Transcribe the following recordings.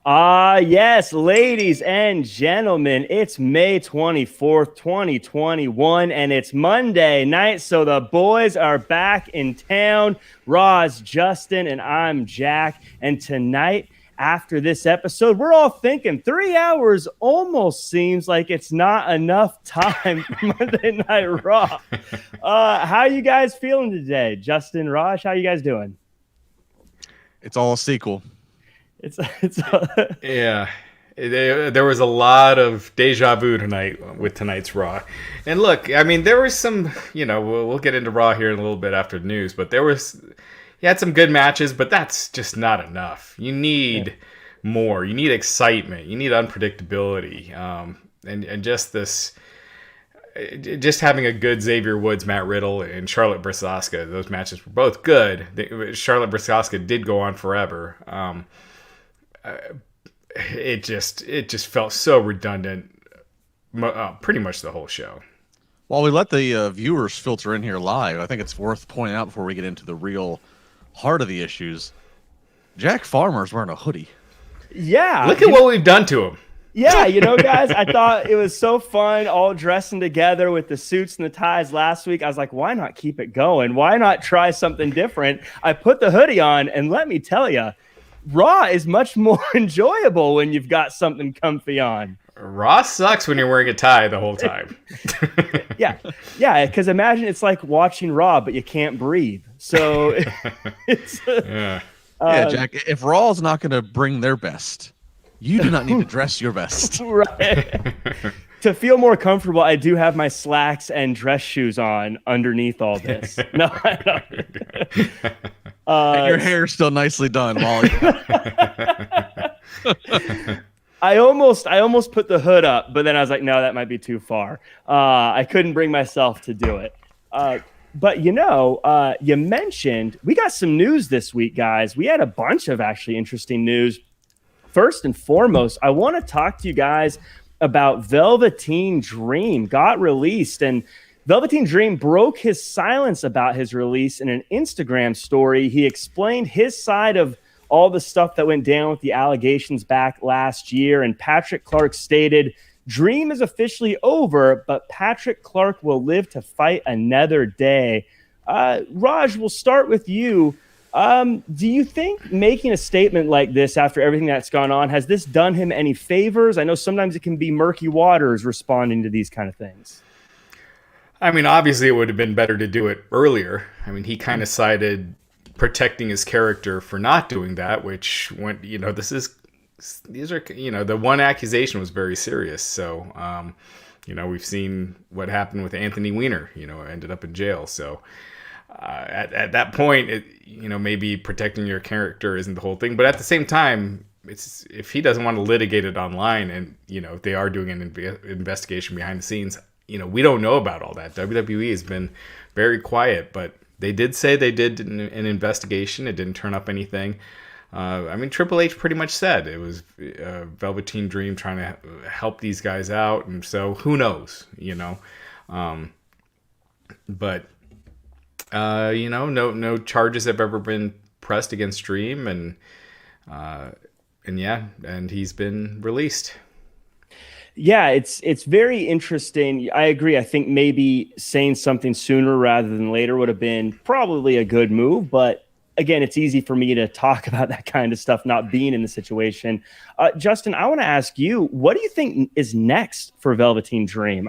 Yes, ladies and gentlemen, it's May 24th, 2021, and it's Monday night, so the boys are back in town. Raj, Justin, and I'm Jack, and tonight, after this episode, we're all thinking 3 hours almost seems like it's not enough time for Monday Night Raw. How you guys feeling today? Justin, Raj, how you guys doing? It's all a sequel. Yeah. There was a lot of deja vu tonight with tonight's Raw. And look, I mean, there was some, we'll get into Raw here in a little bit after the news, but you had some good matches, but that's just not enough. You need more. You need excitement. You need unpredictability. And just having a good Xavier Woods, Matt Riddle, and Charlotte versus Asuka, those matches were both good. Charlotte versus Asuka did go on forever. It just felt so redundant pretty much the whole show. While we let the viewers filter in here live, I think it's worth pointing out before we get into the real heart of the issues, Jack Farmer's wearing a hoodie. Yeah. Look at what we've done to him. Yeah, guys, I thought it was so fun all dressing together with the suits and the ties last week. I was like, why not keep it going? Why not try something different? I put the hoodie on, and let me tell you, Raw is much more enjoyable when you've got something comfy on. Raw sucks when you're wearing a tie the whole time. Yeah, because imagine it's like watching Raw, but you can't breathe. So it's Jack, if Raw's not going to bring their best, you do not need to dress your best. Right. To feel more comfortable, I do have my slacks and dress shoes on underneath all this. No, I don't. And your hair's still nicely done, Wally. I almost put the hood up, but then I was like, no, that might be too far. I couldn't bring myself to do it. But you mentioned we got some news this week, guys. We had a bunch of actually interesting news. First and foremost, I want to talk to you guys about Velveteen Dream got released, and Velveteen Dream broke his silence about his release in an Instagram story. He explained his side of all the stuff that went down with the allegations back last year, and Patrick Clark stated, "Dream is officially over, but Patrick Clark will live to fight another day." Raj, we'll start with you. Do you think making a statement like this after everything that's gone on, has this done him any favors? I know sometimes it can be murky waters responding to these kind of things. I mean, obviously it would have been better to do it earlier. I mean, he kind of cited protecting his character for not doing that, which went, these are the one accusation was very serious. So, we've seen what happened with Anthony Weiner, ended up in jail. So, at that point, maybe protecting your character isn't the whole thing. But at the same time, if he doesn't want to litigate it online and, they are doing an investigation behind the scenes, we don't know about all that. WWE has been very quiet, but they did say they did an investigation. It didn't turn up anything. Triple H pretty much said it was Velveteen Dream trying to help these guys out. And so who knows, but no charges have ever been pressed against Dream, and he's been released. Yeah, it's very interesting. I agree. I think maybe saying something sooner rather than later would have been probably a good move. But again, it's easy for me to talk about that kind of stuff, not being in the situation. Justin, I want to ask you, what do you think is next for Velveteen Dream?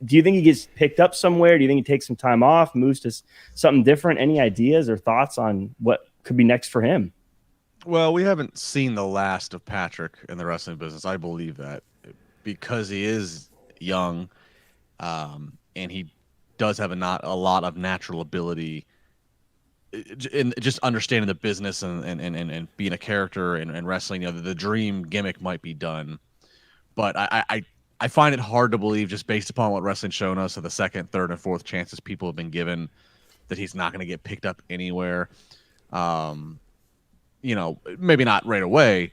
Do you think he gets picked up somewhere? Do you think he takes some time off, moves to something different? Any ideas or thoughts on what could be next for him? Well, we haven't seen the last of Patrick in the wrestling business. I believe that, because he is young, and he does have a lot of natural ability in just understanding the business and being a character and wrestling. The Dream gimmick might be done, but I find it hard to believe, just based upon what wrestling's shown us, of the second, third, and fourth chances people have been given, that he's not going to get picked up anywhere. Maybe not right away.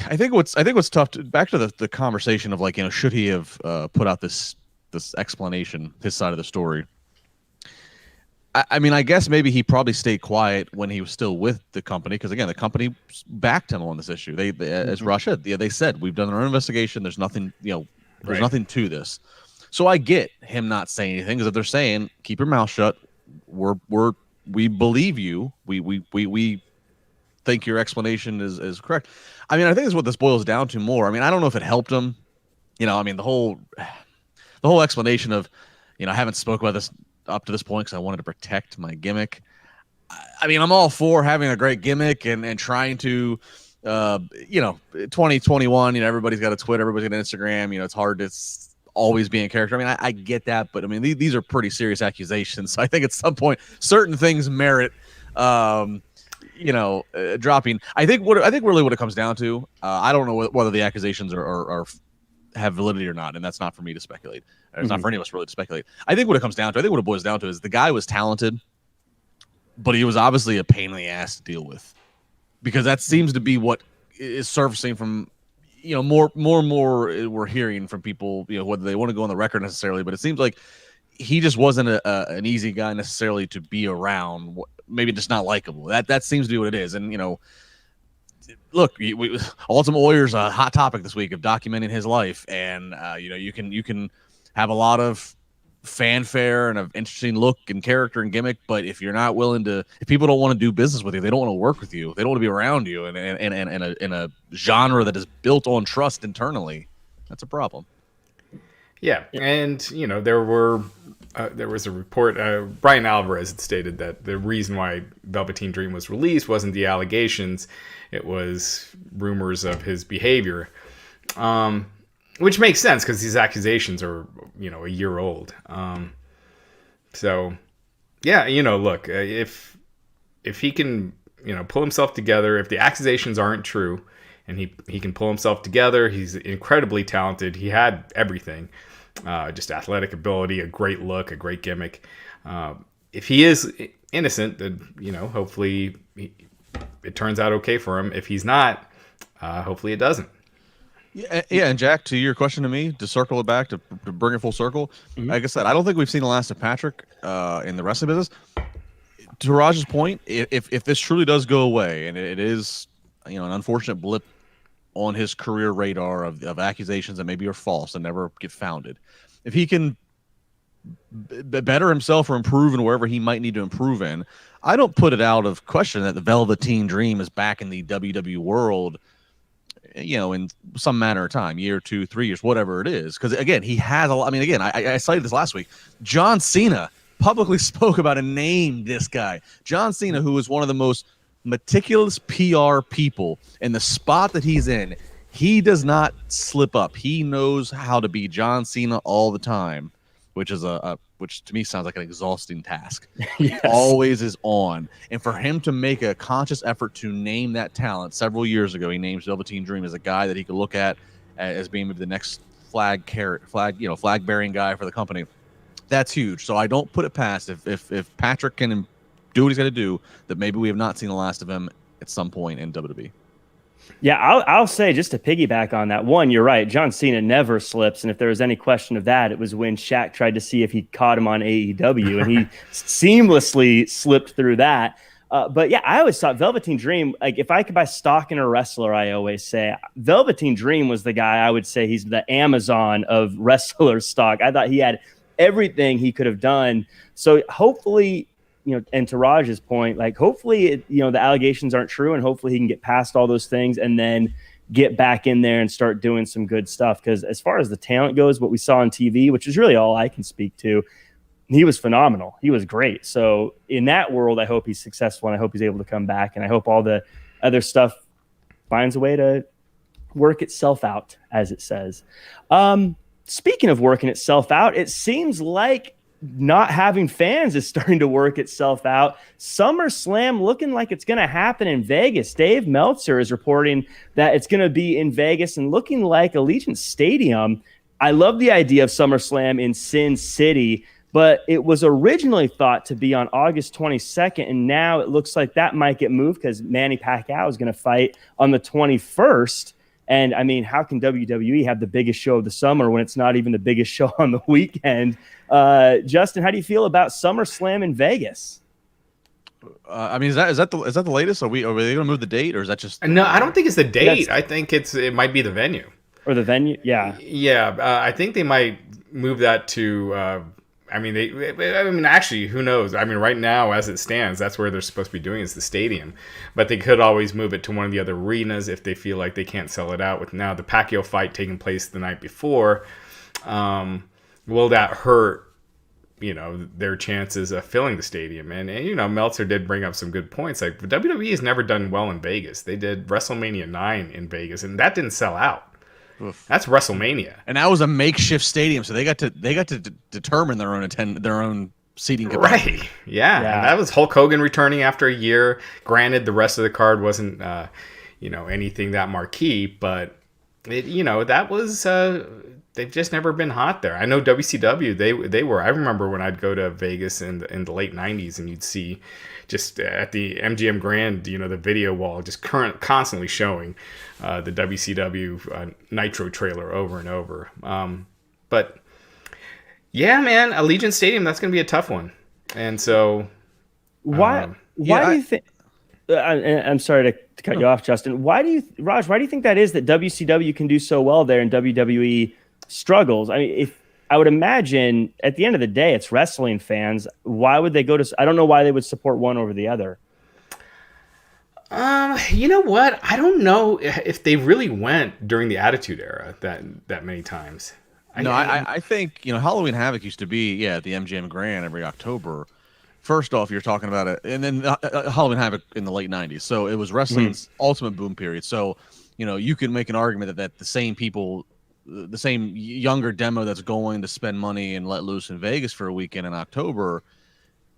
I think what's tough back to the conversation of should he have put out this explanation, his side of the story. I mean, I guess maybe he probably stayed quiet when he was still with the company because, again, the company backed him on this issue. They as Raj said, they said, we've done our own investigation. There's nothing, there's nothing to this. So I get him not saying anything because if they're saying, keep your mouth shut, we believe you. We think your explanation is correct. I mean, I think that's what this boils down to more. I mean, I don't know if it helped him. I mean, the whole explanation of, I haven't spoke about this up to this point because I wanted to protect my gimmick. I mean, I'm all for having a great gimmick and trying to, 2021, everybody's got a Twitter, everybody's got an Instagram, it's hard to always be in character. I mean, I get that, but I mean, these are pretty serious accusations. So I think at some point, certain things merit, dropping. I think really what it comes down to, I don't know whether the accusations are have validity or not, and that's not for me to speculate. It's not for any of us really to speculate. I think what it boils down to is the guy was talented, but he was obviously a pain in the ass to deal with, because that seems to be what is surfacing from, more and more we're hearing from people, whether they want to go on the record necessarily, but it seems like he just wasn't an easy guy necessarily to be around. Maybe just not likable. That seems to be what it is. And look, Ultimate Warrior's a hot topic this week of documenting his life, and you can have a lot of fanfare and an interesting look and character and gimmick, but if you're not willing to, if people don't want to do business with you, they don't want to work with you, they don't want to be around you, and in a genre that is built on trust internally, that's a problem. Yeah, and there was a report. Brian Alvarez had stated that the reason why Velveteen Dream was released wasn't the allegations; it was rumors of his behavior, which makes sense because these accusations are a year old. So, yeah, look, if he can pull himself together, if the accusations aren't true, and he can pull himself together, he's incredibly talented. He had everything. Just athletic ability, a great look, a great gimmick. If he is innocent, then hopefully it turns out okay for him. If he's not, hopefully it doesn't. Yeah, and Jack, to your question to me, to circle it back, to bring it full circle, like I said, I don't think we've seen the last of Patrick in the wrestling business. To Raj's point, if this truly does go away, and it is an unfortunate blip on his career radar of accusations that maybe are false and never get founded, if he can better himself or improve in wherever he might need to improve in, I don't put it out of question that the Velveteen Dream is back in the WWE world, in some manner of time, year, 2, 3 years, whatever it is. Because again, he has a lot. I mean, again, I cited this last week. John Cena publicly spoke about and named this guy. John Cena, who is one of the most meticulous PR people, in the spot that he's in, he does not slip up. He knows how to be John Cena all the time, which is which to me sounds like an exhausting task. Yes. He always is on. And for him to make a conscious effort to name that talent several years ago, he names Velveteen Dream as a guy that he could look at as being maybe the next flag bearing guy for the company. That's huge. So I don't put it past if Patrick can do what he's got to do, that maybe we have not seen the last of him at some point in WWE. Yeah, I'll say, just to piggyback on that, one, you're right. John Cena never slips, and if there was any question of that, it was when Shaq tried to see if he caught him on AEW, and he seamlessly slipped through that. But yeah, I always thought Velveteen Dream, like if I could buy stock in a wrestler, I always say Velveteen Dream was the guy. I would say he's the Amazon of wrestler stock. I thought he had everything he could have done. So hopefully, and to Raj's point, like hopefully, the allegations aren't true, and hopefully he can get past all those things and then get back in there and start doing some good stuff. Because as far as the talent goes, what we saw on TV, which is really all I can speak to, he was phenomenal. He was great. So in that world, I hope he's successful, and I hope he's able to come back, and I hope all the other stuff finds a way to work itself out, as it says. Speaking of working itself out, it seems like not having fans is starting to work itself out. SummerSlam looking like it's going to happen in Vegas. Dave Meltzer is reporting that it's going to be in Vegas and looking like Allegiant Stadium. I love the idea of SummerSlam in Sin City, but it was originally thought to be on August 22nd, and now it looks like that might get moved because Manny Pacquiao is going to fight on the 21st. And I mean, how can WWE have the biggest show of the summer when it's not even the biggest show on the weekend? Justin, how do you feel about SummerSlam in Vegas? I mean, is that the latest? Are they going to move the date, or is that just? No, I don't think it's the date. I think it might be the venue. Or the venue, yeah. Yeah, I think they might move that to. Actually, who knows? I mean, right now, as it stands, that's where they're supposed to be doing is the stadium. But they could always move it to one of the other arenas if they feel like they can't sell it out. With now the Pacquiao fight taking place the night before, will that hurt? Their chances of filling the stadium. And Meltzer did bring up some good points. Like WWE has never done well in Vegas. They did WrestleMania 9 in Vegas, and that didn't sell out. Oof. That's WrestleMania, and that was a makeshift stadium, so they got to determine their own seating capacity. Right? Yeah. And that was Hulk Hogan returning after a year. Granted, the rest of the card wasn't anything that marquee, but that was. They've just never been hot there. I know WCW, they were. I remember when I'd go to Vegas in the late 90s and you'd see just at the MGM Grand, the video wall just constantly showing the WCW Nitro trailer over and over. But yeah, man, Allegiant Stadium, that's going to be a tough one. And so why do you think I'm sorry to cut you off, Justin. Raj, why do you think that is that WCW can do so well there and WWE struggles? I mean, I would imagine at the end of the day, it's wrestling fans. Why would they go to? I don't know why they would support one over the other. You know what? I don't know if they really went during the Attitude Era that many times. I think Halloween Havoc used to be at the MGM Grand every October. First off, you're talking about it, and then Halloween Havoc in the late 90s. So it was wrestling's ultimate boom period. So you can make an argument that the same people. The same younger demo that's going to spend money and let loose in Vegas for a weekend in October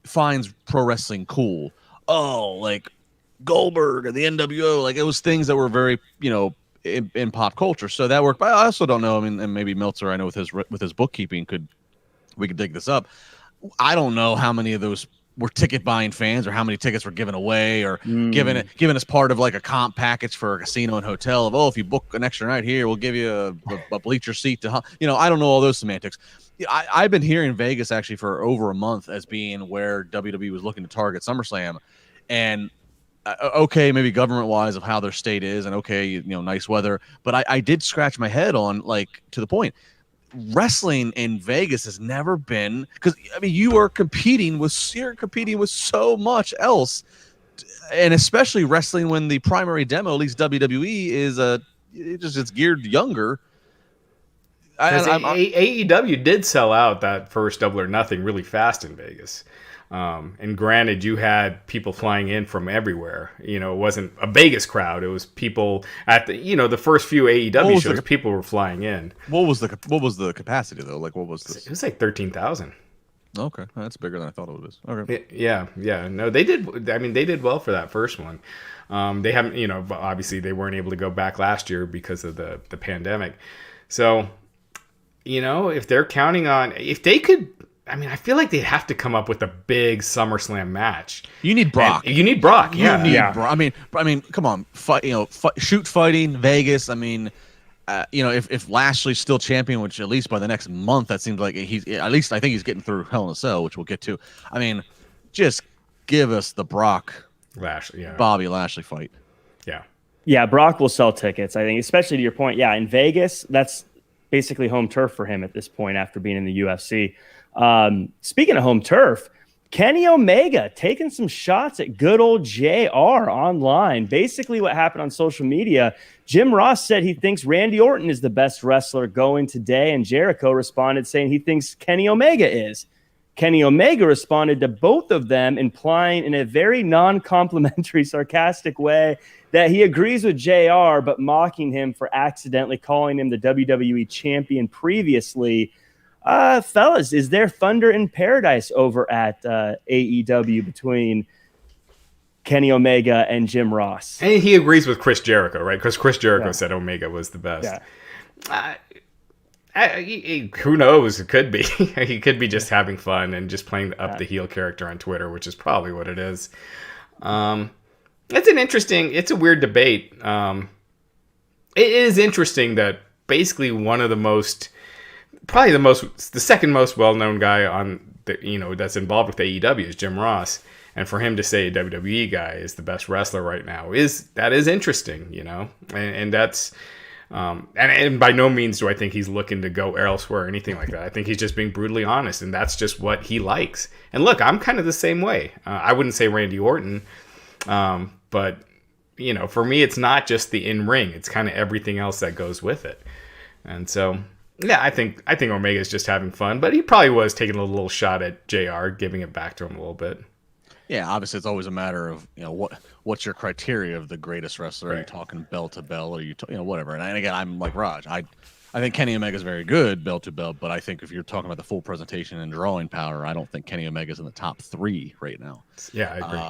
finds pro wrestling cool. Oh, like Goldberg or the NWO, like it was things that were very, in pop culture. So that worked. But I also don't know. I mean, and maybe Meltzer, I know with his bookkeeping, we could dig this up. I don't know how many of those were ticket buying fans or how many tickets were given away or given as part of like a comp package for a casino and hotel of, if you book an extra night here, we'll give you a bleacher seat to, I don't know all those semantics. I've been hearing Vegas actually for over a month as being where WWE was looking to target SummerSlam, and okay, maybe government wise of how their state is and okay, nice weather. But I did scratch my head on to the point. Wrestling in Vegas has never been, because you are competing with so much else, and especially wrestling when the primary demo, at least WWE, is it's geared younger. AEW did sell out that first Double or Nothing really fast in Vegas. And granted, you had people flying in from everywhere. It wasn't a Vegas crowd. It was people at the first few AEW shows. People were flying in. What was the capacity though? Like what was this? It was like 13,000. Okay, that's bigger than I thought it was. Okay. Yeah. No, they did. I mean, they did well for that first one. They haven't. Obviously they weren't able to go back last year because of the pandemic. So, if they're counting on, if they could. I feel like they'd have to come up with a big SummerSlam match. You need Brock. You need Brock. Yeah. You need Brock. I mean, come on, shoot fighting Vegas. If Lashley's still champion, which at least by the next month, that seems like at least I think he's getting through Hell in a Cell, which we'll get to. Just give us the Brock Lashley, Bobby Lashley fight. Yeah. Yeah, Brock will sell tickets, I think, especially to your point. Yeah, in Vegas, that's basically home turf for him at this point after being in the UFC. Speaking of home turf, Kenny Omega taking some shots at good old JR online. Basically what happened on social media, Jim Ross said he thinks Randy Orton is the best wrestler going today, and Jericho responded saying he thinks Kenny Omega is. Kenny Omega responded to both of them, implying in a very non-complimentary, sarcastic way that he agrees with JR, but mocking him for accidentally calling him the WWE champion previously. Fellas, is there thunder in paradise over at AEW between Kenny Omega and Jim Ross? And he agrees with Chris Jericho, right? Because Chris Jericho said Omega was the best. Yeah. Who knows? It could be. He could be just having fun and just playing up the heel character on Twitter, which is probably what it is. It's a weird debate. it is interesting that basically one of the the second most well-known guy on the, that's involved with AEW is Jim Ross. And for him to say a WWE guy is the best wrestler right now is interesting, and that's, and by no means do I think he's looking to go elsewhere or anything like that. I think he's just being brutally honest, and that's just what he likes. And look, I'm kind of the same way. I wouldn't say Randy Orton, but for me, it's not just the in-ring; it's kind of everything else that goes with it. And so, yeah, I think Omega's just having fun, but he probably was taking a little shot at JR, giving it back to him a little bit. Yeah, obviously it's always a matter of what's your criteria of the greatest wrestler? Right. Are you talking bell to bell, or are you whatever? And again, I'm like Raj. I think Kenny Omega is very good bell to bell, but I think if you're talking about the full presentation and drawing power, I don't think Kenny Omega's in the top 3 right now. Yeah, I agree.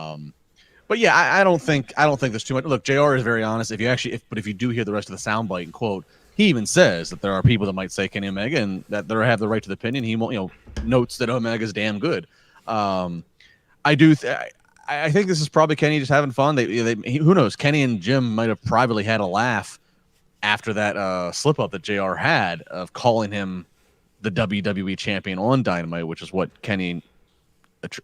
But yeah, I don't think there's too much. Look, JR is very honest. If you do hear the rest of the soundbite and quote, he even says that there are people that might say Kenny Omega and that they have the right to the opinion. He notes that Omega's damn good. I think this is probably Kenny just having fun. Who knows? Kenny and Jim might have privately had a laugh after that slip up that JR had of calling him the WWE champion on Dynamite, which is what Kenny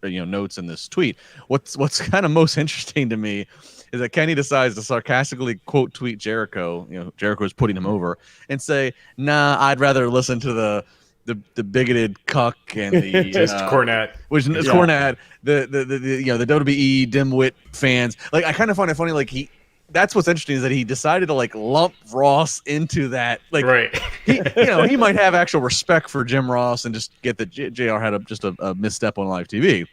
notes in this tweet. What's kind of most interesting to me is that Kenny decides to sarcastically quote tweet Jericho. Jericho is putting him over and say, "Nah, I'd rather listen to the bigoted cuck and the just Cornette, which is Cornette, the WWE dimwit fans." Like, I kind of find it funny. Like, that's what's interesting is that he decided to like lump Ross into that. Like, right. he might have actual respect for Jim Ross and just get that JR had a misstep on live TV.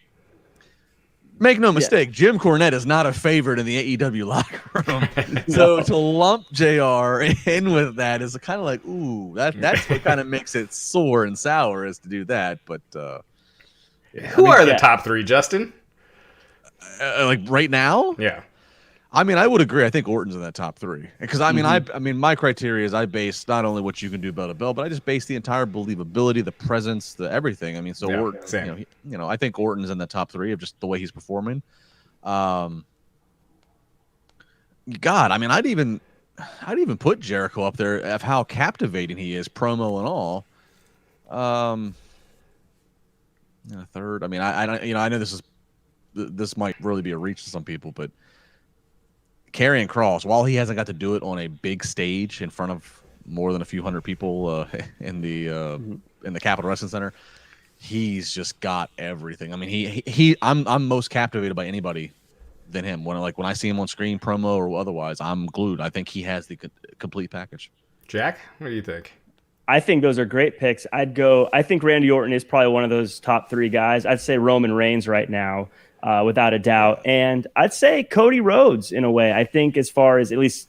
Make no mistake, Jim Cornette is not a favorite in the AEW locker room. So to lump JR in with that is kind of like, ooh, that's what kind of makes it sore and sour is to do that. But who are the top 3, Justin? Like right now? Yeah. I mean, I would agree. I think Orton's in that top 3 because I mean, my criteria is I base not only what you can do bell to bell, but I just base the entire believability, the presence, the everything. I mean, so Orton, I think Orton's in the top 3 of just the way he's performing. God, I mean, I'd even put Jericho up there of how captivating he is, promo and all. Third. I mean, I know this might really be a reach to some people, but Karrion Kross, while he hasn't got to do it on a big stage in front of more than a few hundred people in the Capitol Wrestling Center, he's just got everything. I mean, I'm most captivated by anybody than him. When I see him on screen, promo or otherwise, I'm glued. I think he has the complete package. Jack, what do you think? I think those are great picks. I think Randy Orton is probably one of those top 3 guys. I'd say Roman Reigns right now. Without a doubt. And I'd say Cody Rhodes in a way. I think as far as at least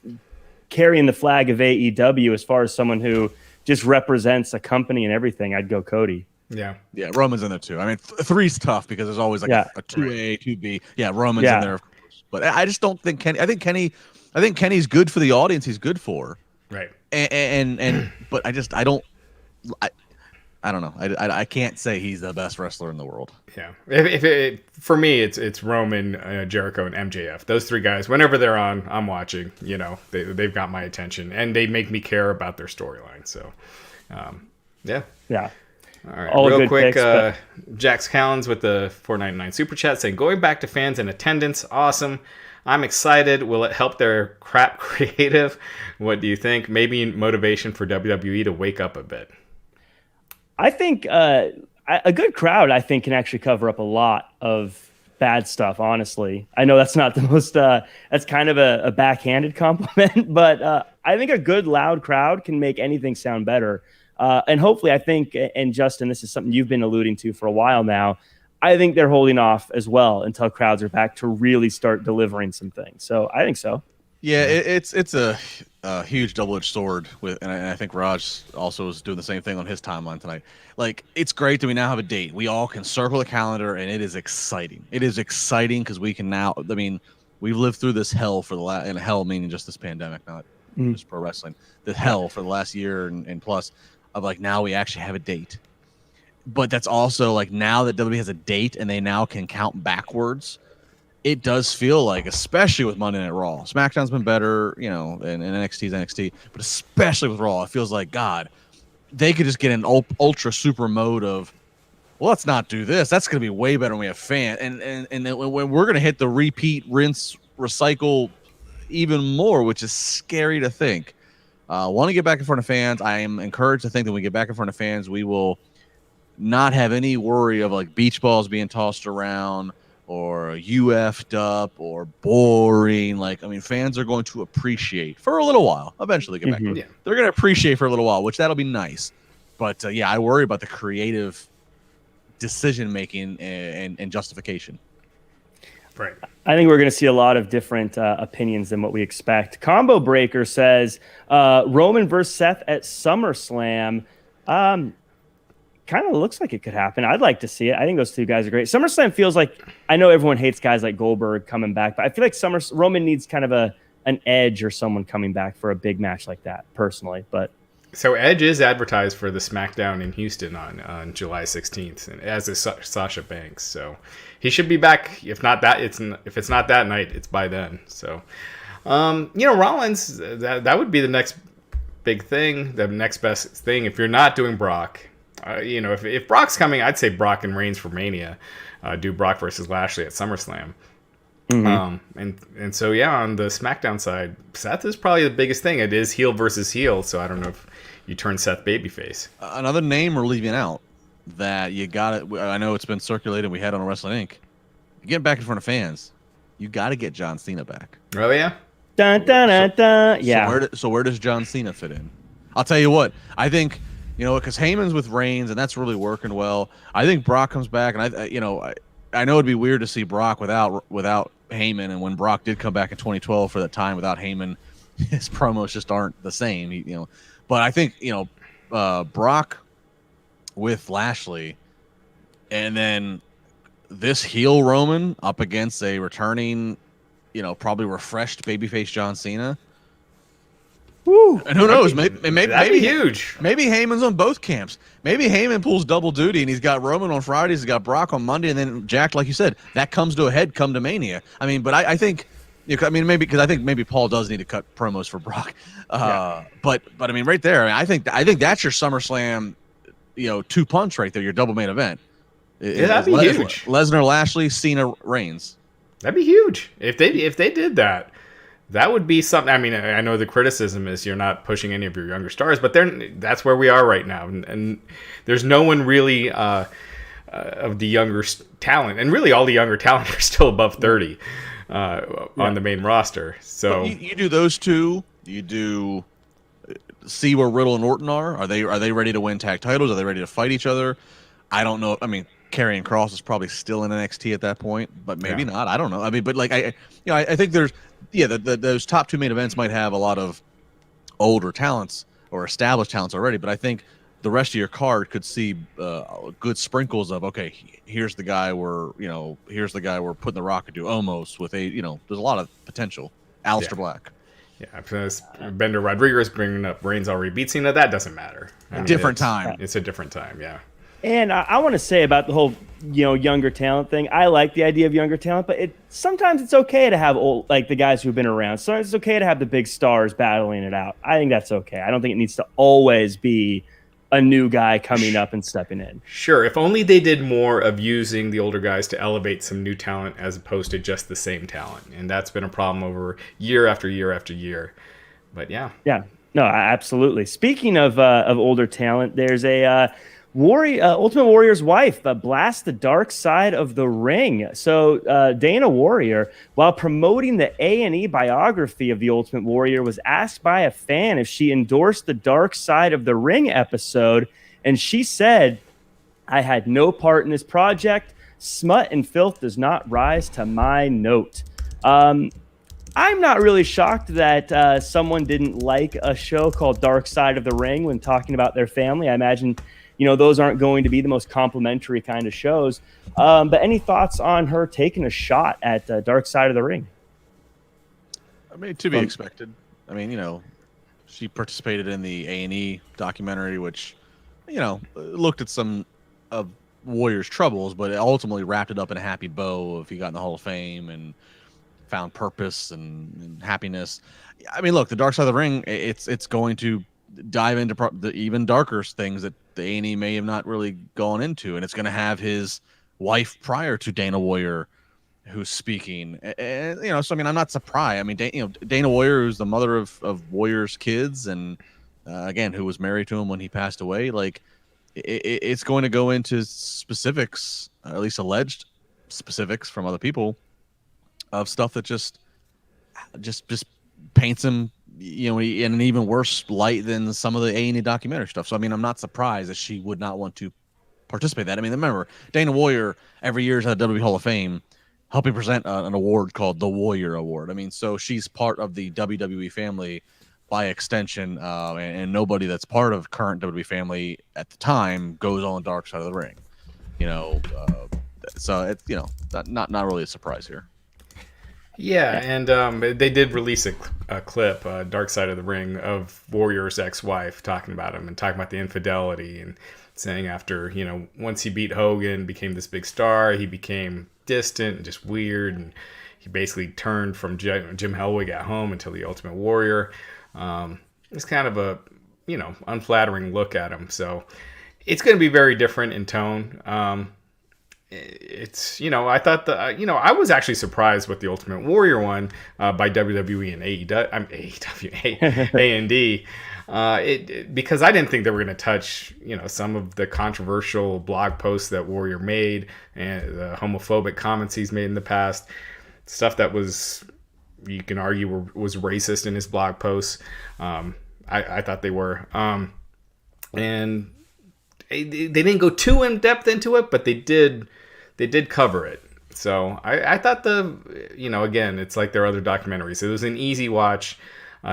carrying the flag of AEW, as far as someone who just represents a company and everything, I'd go Cody. Yeah, Roman's in there too. I mean, 3's tough because there's always like a 2A, 2B. Yeah, Roman's in there, of course. But I just don't think Kenny. I think Kenny's good for the audience. He's good for. Right. And but I don't know. I can't say he's the best wrestler in the world. Yeah. For me, it's Roman, Jericho, and MJF. Those 3 guys, whenever they're on, I'm watching. They've got my attention, and they make me care about their storyline. So, yeah. Yeah. All right. Real quick, Jax Callens with the $4.99 super chat saying, "Going back to fans in attendance, awesome. I'm excited. Will it help their crap creative? What do you think? Maybe motivation for WWE to wake up a bit." I think a good crowd, I think, can actually cover up a lot of bad stuff, honestly. I know that's not the most, that's kind of a backhanded compliment, but I think a good, loud crowd can make anything sound better. And hopefully, I think, and Justin, this is something you've been alluding to for a while now, I think they're holding off as well until crowds are back to really start delivering some things. So I think so. Yeah, it's a huge double-edged sword and I think Raj also is doing the same thing on his timeline tonight. Like, it's great that we now have a date. We all can circle the calendar, and it is exciting. It is exciting because we can now. I mean, we've lived through this hell for the last, and hell meaning just this pandemic, not just pro wrestling. The hell for the last year and plus of like now we actually have a date. But that's also like now that WWE has a date and they now can count backwards. it does feel like, especially with Monday Night Raw, SmackDown's been better, and NXT's NXT, but especially with Raw, it feels like, God, they could just get an ultra super mode of, well, let's not do this. That's going to be way better when we have fans. And then when we're going to hit the repeat, rinse, recycle even more, which is scary to think. Want to get back in front of fans. I am encouraged to think that when we get back in front of fans, we will not have any worry of like beach balls being tossed around or UF'd up or boring. Fans are going to appreciate for a little while. Eventually get back. Mm-hmm. Yeah. They're going to appreciate for a little while, which that'll be nice. But I worry about the creative decision making and justification. Right. I think we're going to see a lot of different opinions than what we expect. Combo Breaker says Roman versus Seth at SummerSlam. Kind of looks like it could happen. I'd like to see it. I think those two guys are great. SummerSlam feels like, I know everyone hates guys like Goldberg coming back, but I feel like Roman needs kind of an edge or someone coming back for a big match like that, personally. But so Edge is advertised for the SmackDown in Houston on July 16th, and as is Sasha Banks. So he should be back. If it's not that night, it's by then. So, Rollins, that would be the next big thing, the next best thing. If you're not doing Brock, if Brock's coming, I'd say Brock and Reigns for Mania. Do Brock versus Lashley at SummerSlam. mm-hmm. And so on the SmackDown side, Seth is probably the biggest thing. It is heel versus heel, so I don't know if you turn Seth babyface. Another name we're leaving out that you got it. I know it's been circulated. We had on Wrestling Inc. Getting back in front of fans, you got to get John Cena back. Oh yeah. Dun, dun, dun, dun. Yeah. So where does John Cena fit in? I'll tell you what. I think because Heyman's with Reigns and that's really working well. I think Brock comes back, and I know it'd be weird to see Brock without Heyman, and when Brock did come back in 2012 for that time without Heyman, his promos just aren't the same. But I think Brock with Lashley, and then this heel Roman up against a returning, probably refreshed babyface John Cena. Woo. And who knows? Maybe huge. Maybe Heyman's on both camps. Maybe Heyman pulls double duty, and he's got Roman on Fridays, he's got Brock on Monday, and then Jack, like you said, that comes to a head come to Mania. But I think, because I think maybe Paul does need to cut promos for Brock. But right there, I think that's your SummerSlam, 2-punch right there, your double main event. That'd be huge. Lesnar, Lashley, Cena, Reigns. That'd be huge if they did that. That would be something. I know the criticism is you're not pushing any of your younger stars, but that's where we are right now, and there's no one really of the younger talent, and really all the younger talent are still above 30 on the main roster. So you do those two. You do see where Riddle and Orton are. Are they ready to win tag titles? Are they ready to fight each other? I don't know. Karrion Kross is probably still in NXT at that point, but maybe not. I don't know. I think there's those top two main events might have a lot of older talents or established talents already, but I think the rest of your card could see good sprinkles of, okay, here's the guy we're putting the Rock into almost with there's a lot of potential. Aleister Black. Yeah, Bender Rodriguez bringing up Reigns already beat Cena. That doesn't matter. Different time. It's a different time. Yeah. And I want to say about the whole, younger talent thing. I like the idea of younger talent, but sometimes it's okay to have the guys who've been around. Sometimes it's okay to have the big stars battling it out. I think that's okay. I don't think it needs to always be a new guy coming up and stepping in. Sure. If only they did more of using the older guys to elevate some new talent as opposed to just the same talent. And that's been a problem over year after year after year. But yeah. Yeah. No, absolutely. Speaking of older talent, there's a Ultimate Warrior's wife blast the dark side of the ring. So Dana Warrior, while promoting the A&E biography of the Ultimate Warrior, was asked by a fan if she endorsed the dark side of the ring episode, and she said, "I had no part in this project. Smut and filth does not rise to my note." I'm not really shocked that someone didn't like a show called Dark Side of the Ring when talking about their family. I imagine those aren't going to be the most complimentary kind of shows. But any thoughts on her taking a shot at Dark Side of the Ring? To be expected. She participated in the A&E documentary, which, looked at some of Warrior's troubles, but it ultimately wrapped it up in a happy bow if he got in the Hall of Fame and found purpose and happiness. I mean, look, the Dark Side of the Ring, it's going to dive into the even darker things that the A&E may have not really gone into, and it's going to have his wife prior to Dana Warrior who's speaking. And, you know, so I mean, I'm not surprised. I mean, Dana Warrior, who's the mother of Warrior's kids, and again, who was married to him when he passed away, like it's going to go into specifics, at least alleged specifics from other people, of stuff that just paints him, you know, in an even worse light than some of the A&E documentary stuff. So I mean, I'm not surprised that she would not want to participate in that. I mean, remember, Dana Warrior every year is at the WWE Hall of Fame helping present an award called the Warrior Award. I mean, so she's part of the WWE family by extension, and nobody that's part of current WWE family at the time goes on the Dark Side of the Ring. You know, so it's, you know, not really a surprise here. Yeah, and they did release a clip, Dark Side of the Ring, of Warrior's ex-wife talking about him and talking about the infidelity and saying after, you know, once he beat Hogan, became this big star, he became distant and just weird, and he basically turned from Jim Hellwig at home until the Ultimate Warrior. It's kind of a, you know, unflattering look at him. So it's going to be very different in tone. It's, you know, I thought you know, I was actually surprised with the Ultimate Warrior one by WWE and A&D, because I didn't think they were going to touch, you know, some of the controversial blog posts that Warrior made and the homophobic comments he's made in the past, stuff that was, you can argue, was racist in his blog posts. I thought they were, and they didn't go too in depth into it, but they did cover it. So I thought you know, again, it's like their other documentaries. It was an easy watch.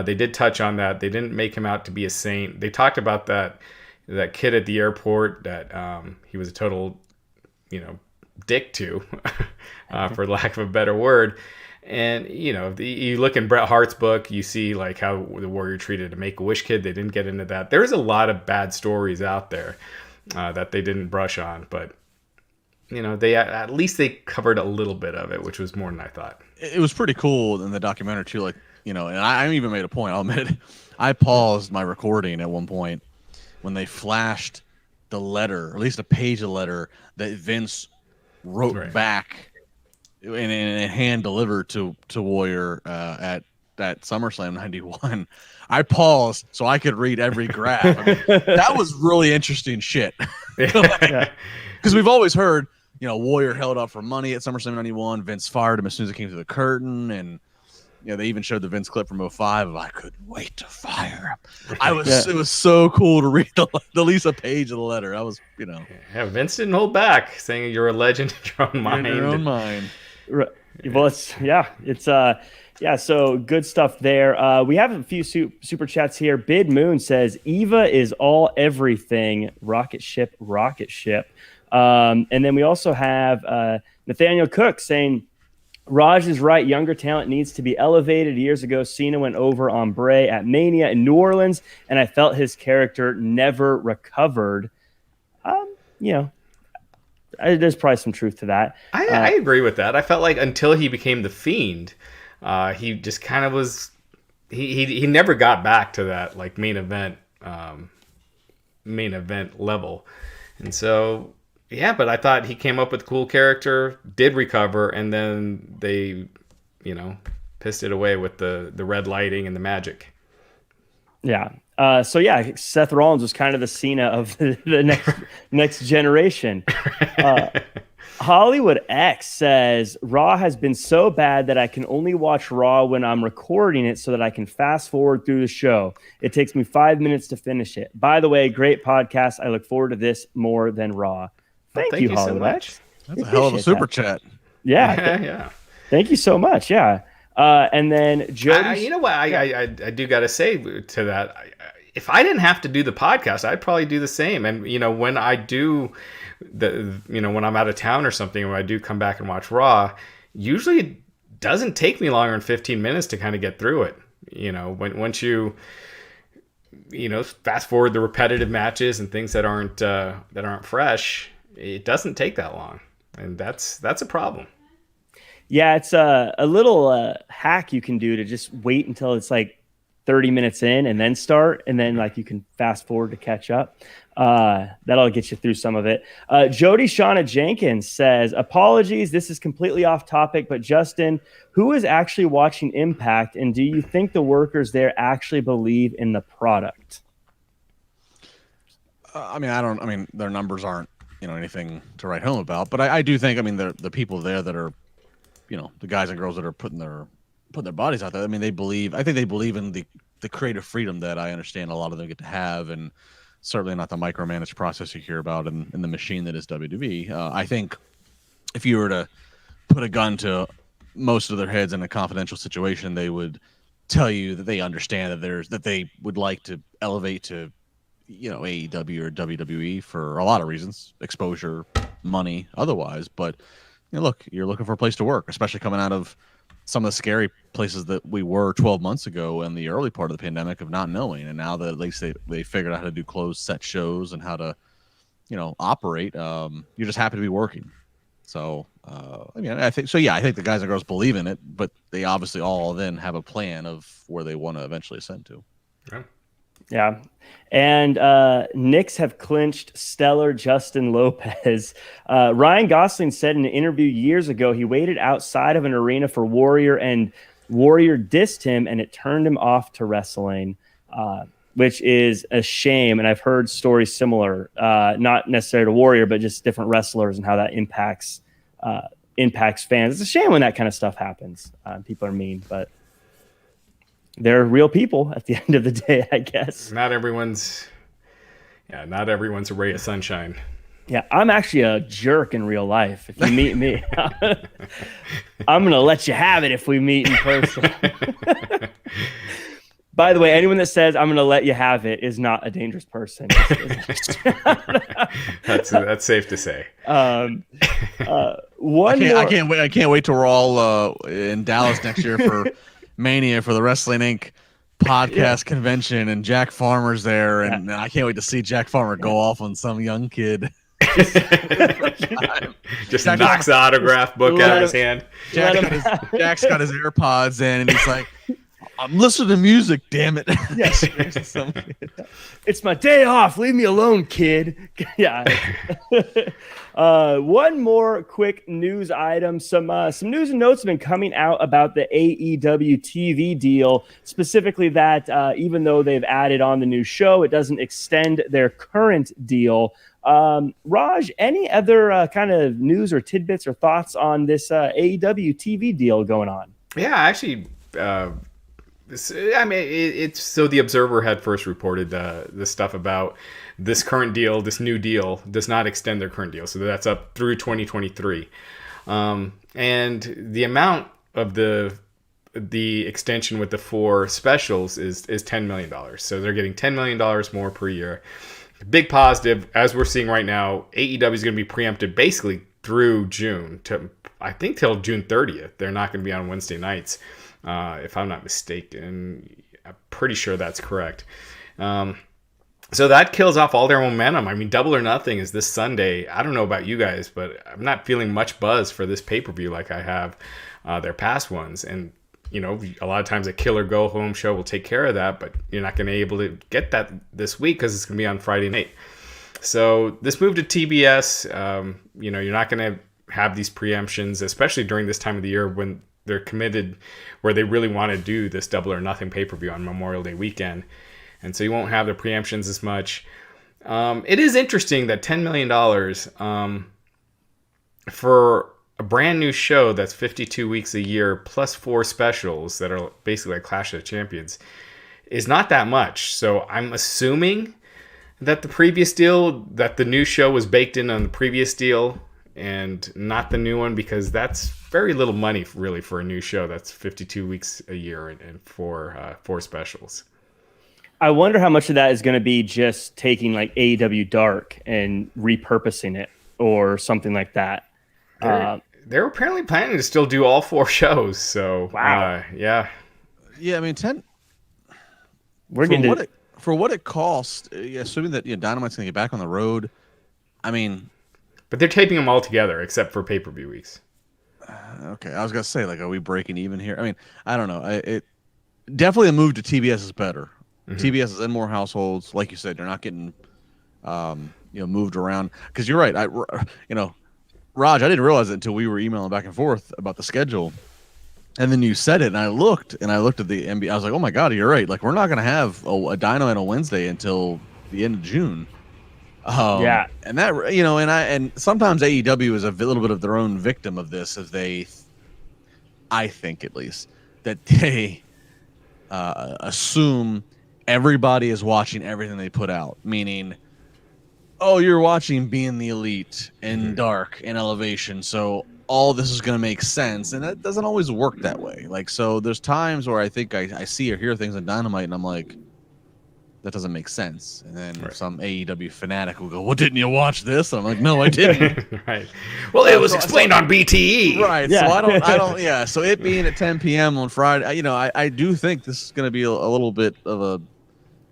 They did touch on that. They didn't make him out to be a saint. They talked about that kid at the airport that he was a total, you know, dick to, for lack of a better word. And, you know, you look in Bret Hart's book, you see like how the Warrior treated a Make-A-Wish kid. They didn't get into that. There's a lot of bad stories out there that they didn't brush on, but, you know, at least they covered a little bit of it, which was more than I thought. It was pretty cool in the documentary too, like, you know, and I even made a point, I'll admit it. I paused my recording at one point when they flashed the letter, or at least a page of the letter that Vince wrote back and hand delivered to Warrior at SummerSlam 91. I paused so I could read every graph. I mean, that was really interesting shit. Because we've always heard, you know, Warrior held up for money at SummerSlam 91. Vince fired him as soon as it came to the curtain, and you know, they even showed the Vince clip from 05 of "I couldn't wait to fire him." It was so cool to read at least a page of the letter. That was, you know, yeah, Vince didn't hold back, saying you're a legend in your own mind. In your own mind. Right. Well, so good stuff there. We have a few super chats here. Bid Moon says Eva is all everything. Rocket ship. And then we also have Nathaniel Cook saying Raj is right. Younger talent needs to be elevated. Years ago, Cena went over on Bray at Mania in New Orleans, and I felt his character never recovered. You know, there's probably some truth to that. I agree with that. I felt like until he became the Fiend, he just kind of was. He never got back to that like main event level, and so. Yeah, but I thought he came up with a cool character, did recover, and then they, you know, pissed it away with the red lighting and the magic. Yeah. So yeah, Seth Rollins was kind of the Cena of the next generation. Hollywood X says Raw has been so bad that I can only watch Raw when I'm recording it so that I can fast forward through the show. It takes me 5 minutes to finish it. By the way, great podcast. I look forward to this more than Raw. Thank you, Hollywood so much. That's a hell of a super chat. Yeah. Yeah. Thank you so much. Yeah. And then Jody. You know what? I do got to say to that, if I didn't have to do the podcast, I'd probably do the same. And, you know, when I do when I'm out of town or something, when I do come back and watch Raw, usually it doesn't take me longer than 15 minutes to kind of get through it. You know, once you fast forward the repetitive matches and things that aren't fresh, it doesn't take that long, and that's a problem. Yeah, it's a little hack you can do to just wait until it's like 30 minutes in and then start, and then like you can fast forward to catch up. That'll get you through some of it. Jody Shauna Jenkins says, apologies, this is completely off topic, but Justin, who is actually watching Impact, and do you think the workers there actually believe in the product? I mean, their numbers aren't, anything to write home about, but I do think, the people there that are, the guys and girls that are putting their bodies out there. I think they believe in the creative freedom that I understand a lot of them get to have, and certainly not the micromanaged process you hear about in the machine that is WWE. I think if you were to put a gun to most of their heads in a confidential situation, they would tell you that they understand that they would like to elevate to, AEW or WWE for a lot of reasons, exposure, money, otherwise. But look, you're looking for a place to work, especially coming out of some of the scary places that we were 12 months ago in the early part of the pandemic of not knowing. And now that at least they figured out how to do closed set shows and how to, operate, you're just happy to be working. So, I think the guys and girls believe in it, but they obviously all then have a plan of where they want to eventually ascend to. Yeah. And Knicks have clinched stellar Justin Lopez. Ryan Gosling said in an interview years ago he waited outside of an arena for Warrior, and Warrior dissed him, and it turned him off to wrestling, which is a shame. And I've heard stories similar, not necessarily to Warrior, but just different wrestlers and how that impacts fans. It's a shame when that kind of stuff happens. People are mean, but they're real people at the end of the day, I guess. Not everyone's a ray of sunshine. Yeah, I'm actually a jerk in real life. If you meet me, I'm going to let you have it if we meet in person. By the way, anyone that says I'm going to let you have it is not a dangerous person. That's safe to say. I can't wait till we're all in Dallas next year for Mania for the Wrestling Inc. podcast convention, and Jack Farmer's there, and I can't wait to see Jack Farmer go off on some young kid. Just knocks the autograph book out of his hand. Jack's got his AirPods in, and he's like, I'm listening to music, damn it. Yes. It's my day off. Leave me alone, kid. Yeah. One more quick news item. Some news and notes have been coming out about the AEW TV deal, specifically that even though they've added on the new show, it doesn't extend their current deal. Raj, any other kind of news or tidbits or thoughts on this AEW TV deal going on? Yeah, actually, it's so the Observer had first reported the stuff about this current deal, this new deal does not extend their current deal. So that's up through 2023. And the amount of the extension with the 4 specials is $10 million. So they're getting $10 million more per year. Big positive, as we're seeing right now, AEW is going to be preempted basically through June, I think till June 30th. They're not going to be on Wednesday nights. If I'm not mistaken. I'm pretty sure that's correct. So that kills off all their momentum. I mean, Double or Nothing is this Sunday. I don't know about you guys, but I'm not feeling much buzz for this pay-per-view like I have their past ones. And, a lot of times a killer go-home show will take care of that, but you're not going to be able to get that this week because it's going to be on Friday night. So this move to TBS, you're not going to have these preemptions, especially during this time of the year when they're committed, where they really want to do this Double or Nothing pay-per-view on Memorial Day weekend. And so you won't have the preemptions as much. It is interesting that $10 million for a brand new show that's 52 weeks a year plus 4 specials that are basically like Clash of the Champions is not that much. So I'm assuming that the new show was baked in on the previous deal and not the new one, because that's very little money really for a new show that's 52 weeks a year and 4 specials. I wonder how much of that is going to be just taking like AEW Dark and repurposing it or something like that. They're apparently planning to still do all 4 shows. So wow, yeah. I mean, 10. For what it costs, assuming that Dynamite's going to get back on the road. I mean, But they're taping them all together except for pay-per-view weeks. Okay, I was gonna say, like, are we breaking even here? I mean, I don't know. It definitely a move to TBS is better. TBS is in more households, like you said. You're not getting, moved around. Because you're right. Raj, I didn't realize it until we were emailing back and forth about the schedule, and then you said it, and I looked at the NBA. I was like, oh my god, you're right. Like, we're not gonna have a Dynamite on Wednesday until the end of June. Yeah, and that and sometimes AEW is a little bit of their own victim of this, as I think at least that they assume everybody is watching everything they put out, meaning, oh, you're watching Being the Elite and Dark and Elevation, so all this is going to make sense, and that doesn't always work that way. Like, so there's times where I think I see or hear things on Dynamite, and I'm like, that doesn't make sense. And then some AEW fanatic will go, well, didn't you watch this? And I'm like, no, I didn't. Right. Well, it was explained on BTE. Right. Yeah. So I don't, yeah. So it being at 10 p.m. on Friday, I do think this is going to be a little bit of a,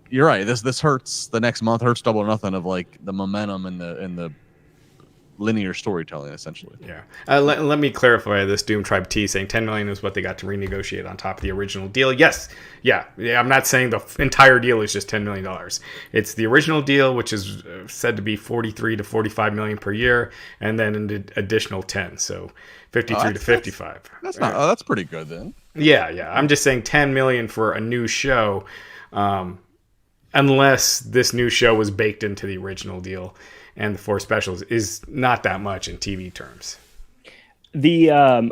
you're right. This hurts the next month, hurts double or nothing of like the momentum and the linear storytelling, essentially. Yeah. Let me clarify this. Doom Tribe T saying 10 million is what they got to renegotiate on top of the original deal. Yes. Yeah. I'm not saying the entire deal is just $10 million. It's the original deal, which is said to be 43 to 45 million per year, and then an additional 10. So 53 to 55. That's pretty good then. Yeah. I'm just saying 10 million for a new show, unless this new show was baked into the original deal. And the 4 specials is not that much in TV terms. The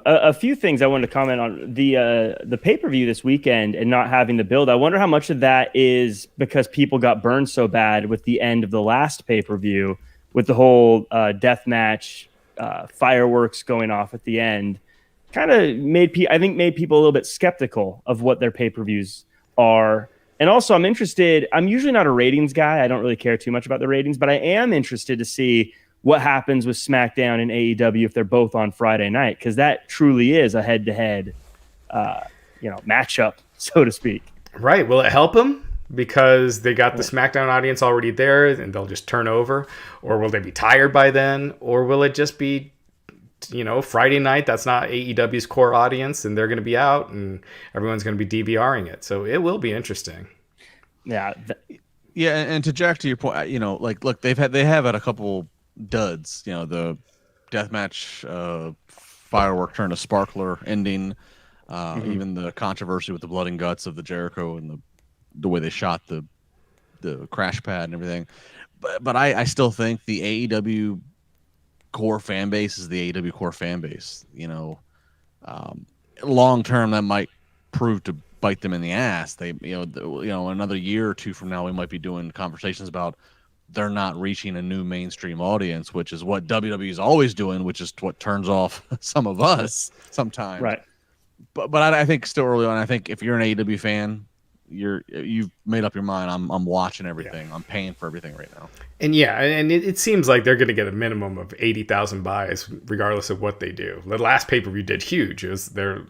a few things I wanted to comment on the pay-per-view this weekend and not having the build. I wonder how much of that is because people got burned so bad with the end of the last pay-per-view, with the whole death match, fireworks going off at the end. Kind of made people a little bit skeptical of what their pay-per-views are. And also, I'm interested. I'm usually not a ratings guy. I don't really care too much about the ratings, but I am interested to see what happens with SmackDown and AEW if they're both on Friday night, because that truly is a head-to-head, matchup, so to speak. Right. Will it help them because they got the SmackDown audience already there, and they'll just turn over, or will they be tired by then, or will it just be, Friday night? That's not AEW's core audience, and they're going to be out, and everyone's going to be DVRing it. So it will be interesting. Yeah. Yeah, and to Jack, to your point, look, they have had a couple duds. The deathmatch firework turn to sparkler ending, even the controversy with the blood and guts of the Jericho and the way they shot the crash pad and everything. But I still think the AEW core fan base is the AEW core fan base. Long term that might prove to bite them in the ass. They, another year or two from now, we might be doing conversations about they're not reaching a new mainstream audience, which is what WWE is always doing, which is what turns off some of us sometimes. Right. But I think still early on, I think if you're an AEW fan, you've made up your mind. I'm watching everything. Yeah. I'm paying for everything right now. And it seems like they're going to get a minimum of 80,000 buys regardless of what they do. The last pay-per-view did huge. They're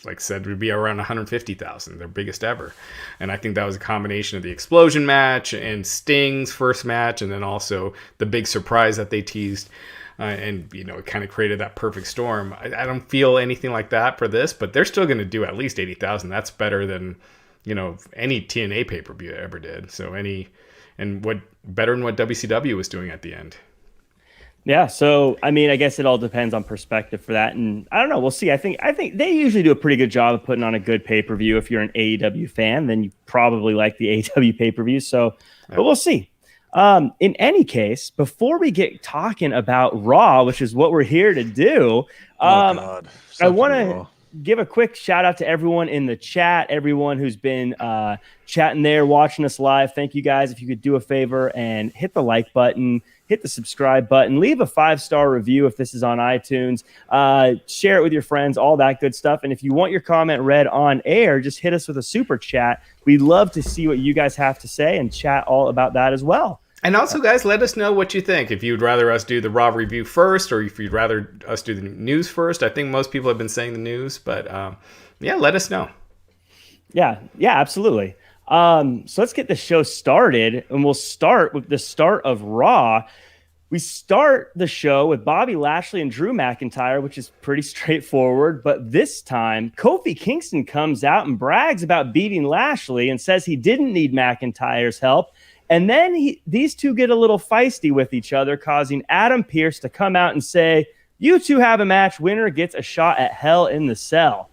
like said would be around 150,000, their biggest ever. And I think that was a combination of the explosion match and Sting's first match, and then also the big surprise that they teased. It kind of created that perfect storm. I don't feel anything like that for this, but they're still going to do at least 80,000. That's better than any TNA pay-per-view ever did. So better than what WCW was doing at the end. Yeah. So, I guess it all depends on perspective for that. And I don't know. We'll see. I think they usually do a pretty good job of putting on a good pay-per-view. If you're an AEW fan, then you probably like the AEW pay-per-view. So, but we'll see. In any case, before we get talking about Raw, which is what we're here to do, I want to give a quick shout out to everyone in the chat, everyone who's been chatting there, watching us live. Thank you guys. If you could do a favor and hit the like button, hit the subscribe button, leave a 5-star review if this is on iTunes, share it with your friends, all that good stuff. And if you want your comment read on air, just hit us with a super chat. We'd love to see what you guys have to say and chat all about that as well. And also, guys, let us know what you think. If you'd rather us do the Raw review first, or if you'd rather us do the news first. I think most people have been saying the news, but let us know. Yeah, absolutely. So let's get the show started, and we'll start with the start of Raw. We start the show with Bobby Lashley and Drew McIntyre, which is pretty straightforward. But this time, Kofi Kingston comes out and brags about beating Lashley and says he didn't need McIntyre's help. And then these two get a little feisty with each other, causing Adam Pearce to come out and say, "You two have a match. Winner gets a shot at Hell in the Cell."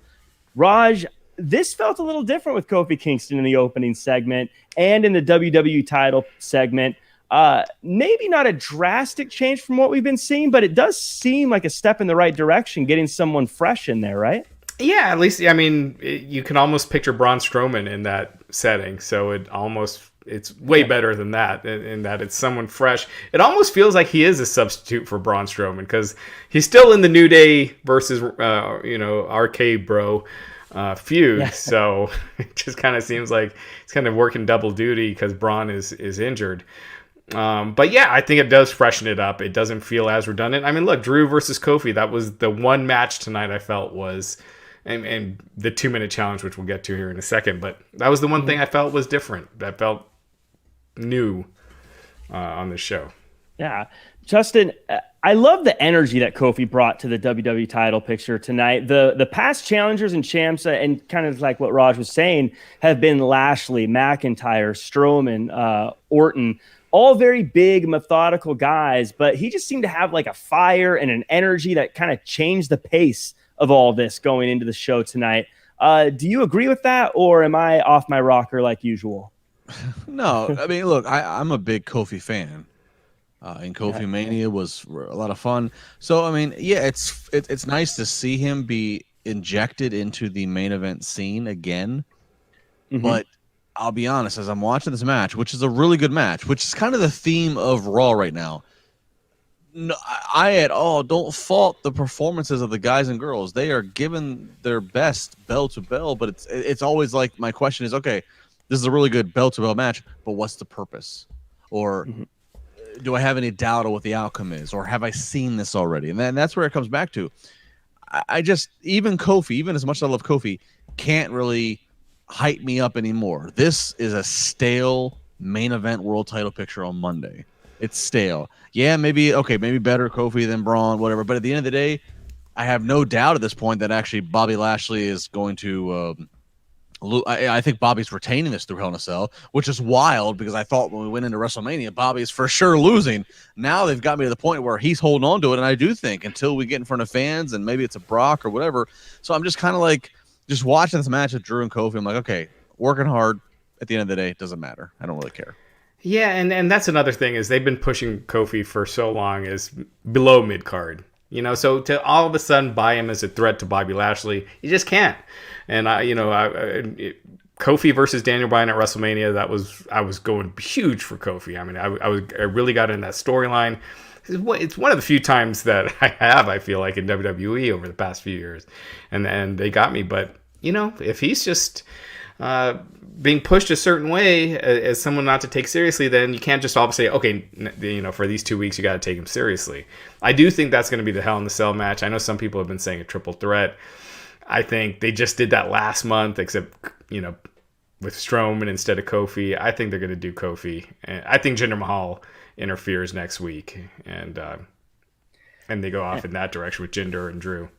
Raj, this felt a little different with Kofi Kingston in the opening segment and in the WWE title segment. Maybe not a drastic change from what we've been seeing, but it does seem like a step in the right direction, getting someone fresh in there, right? Yeah, at least, I mean, you can almost picture Braun Strowman in that setting. So it's way better than that, in that it's someone fresh. It almost feels like he is a substitute for Braun Strowman, because he's still in the New Day versus, RK Bro feud. Yeah. So it just kind of seems like he's kind of working double duty because Braun is injured. But yeah, I think it does freshen it up. It doesn't feel as redundant. I mean, look, Drew versus Kofi, that was the one match tonight I felt was, and the 2-minute challenge, which we'll get to here in a second, but that was the one thing I felt was different, that felt new on the show. Yeah. Justin, I love the energy that Kofi brought to the WWE title picture tonight. The past challengers and champs, and kind of like what Raj was saying, have been Lashley, McIntyre, Strowman, Orton, all very big, methodical guys, but he just seemed to have like a fire and an energy that kind of changed the pace of all this going into the show tonight. Do you agree with that, or am I off my rocker like usual? No, I mean, look, I'm a big Kofi fan. And Kofi Mania was a lot of fun. So, I mean, yeah, it's nice to see him be injected into the main event scene again. Mm-hmm. But I'll be honest, as I'm watching this match, which is a really good match, which is kind of the theme of Raw right now, no, I at all don't fault the performances of the guys and girls. They are giving their best bell to bell, but it's always like, my question is, okay, this is a really good bell to bell match, but what's the purpose? Or do I have any doubt of what the outcome is? Or have I seen this already? And then that's where it comes back to. I just, even Kofi, even as much as I love Kofi, can't really hype me up anymore. This is a stale main event world title picture on Monday. It's stale. Yeah, maybe better Kofi than Braun, whatever. But at the end of the day, I have no doubt at this point that actually Bobby Lashley is going to I think Bobby's retaining this through Hell in a Cell, which is wild because I thought when we went into WrestleMania, Bobby's for sure losing. Now they've got me to the point where he's holding on to it, and I do think until we get in front of fans and maybe it's a Brock or whatever. So I'm just kind of like, just watching this match with Drew and Kofi, I'm like, okay, working hard. At the end of the day, it doesn't matter. I don't really care. Yeah, and that's another thing is they've been pushing Kofi for so long as below mid-card. So to all of a sudden buy him as a threat to Bobby Lashley, you just can't. And Kofi versus Daniel Bryan at WrestleMania, I was going huge for Kofi. I mean, I really got in that storyline. It's one of the few times that I feel like in WWE over the past few years, and they got me. But if he's just being pushed a certain way as someone not to take seriously, then you can't just all say, okay, for these 2 weeks you got to take him seriously. I do think that's going to be the Hell in the Cell match. I know some people have been saying a triple threat. I think they just did that last month, except with Strowman instead of Kofi. I think they're going to do Kofi, and I think Jinder Mahal interferes next week, and they go off in that direction with Jinder and Drew.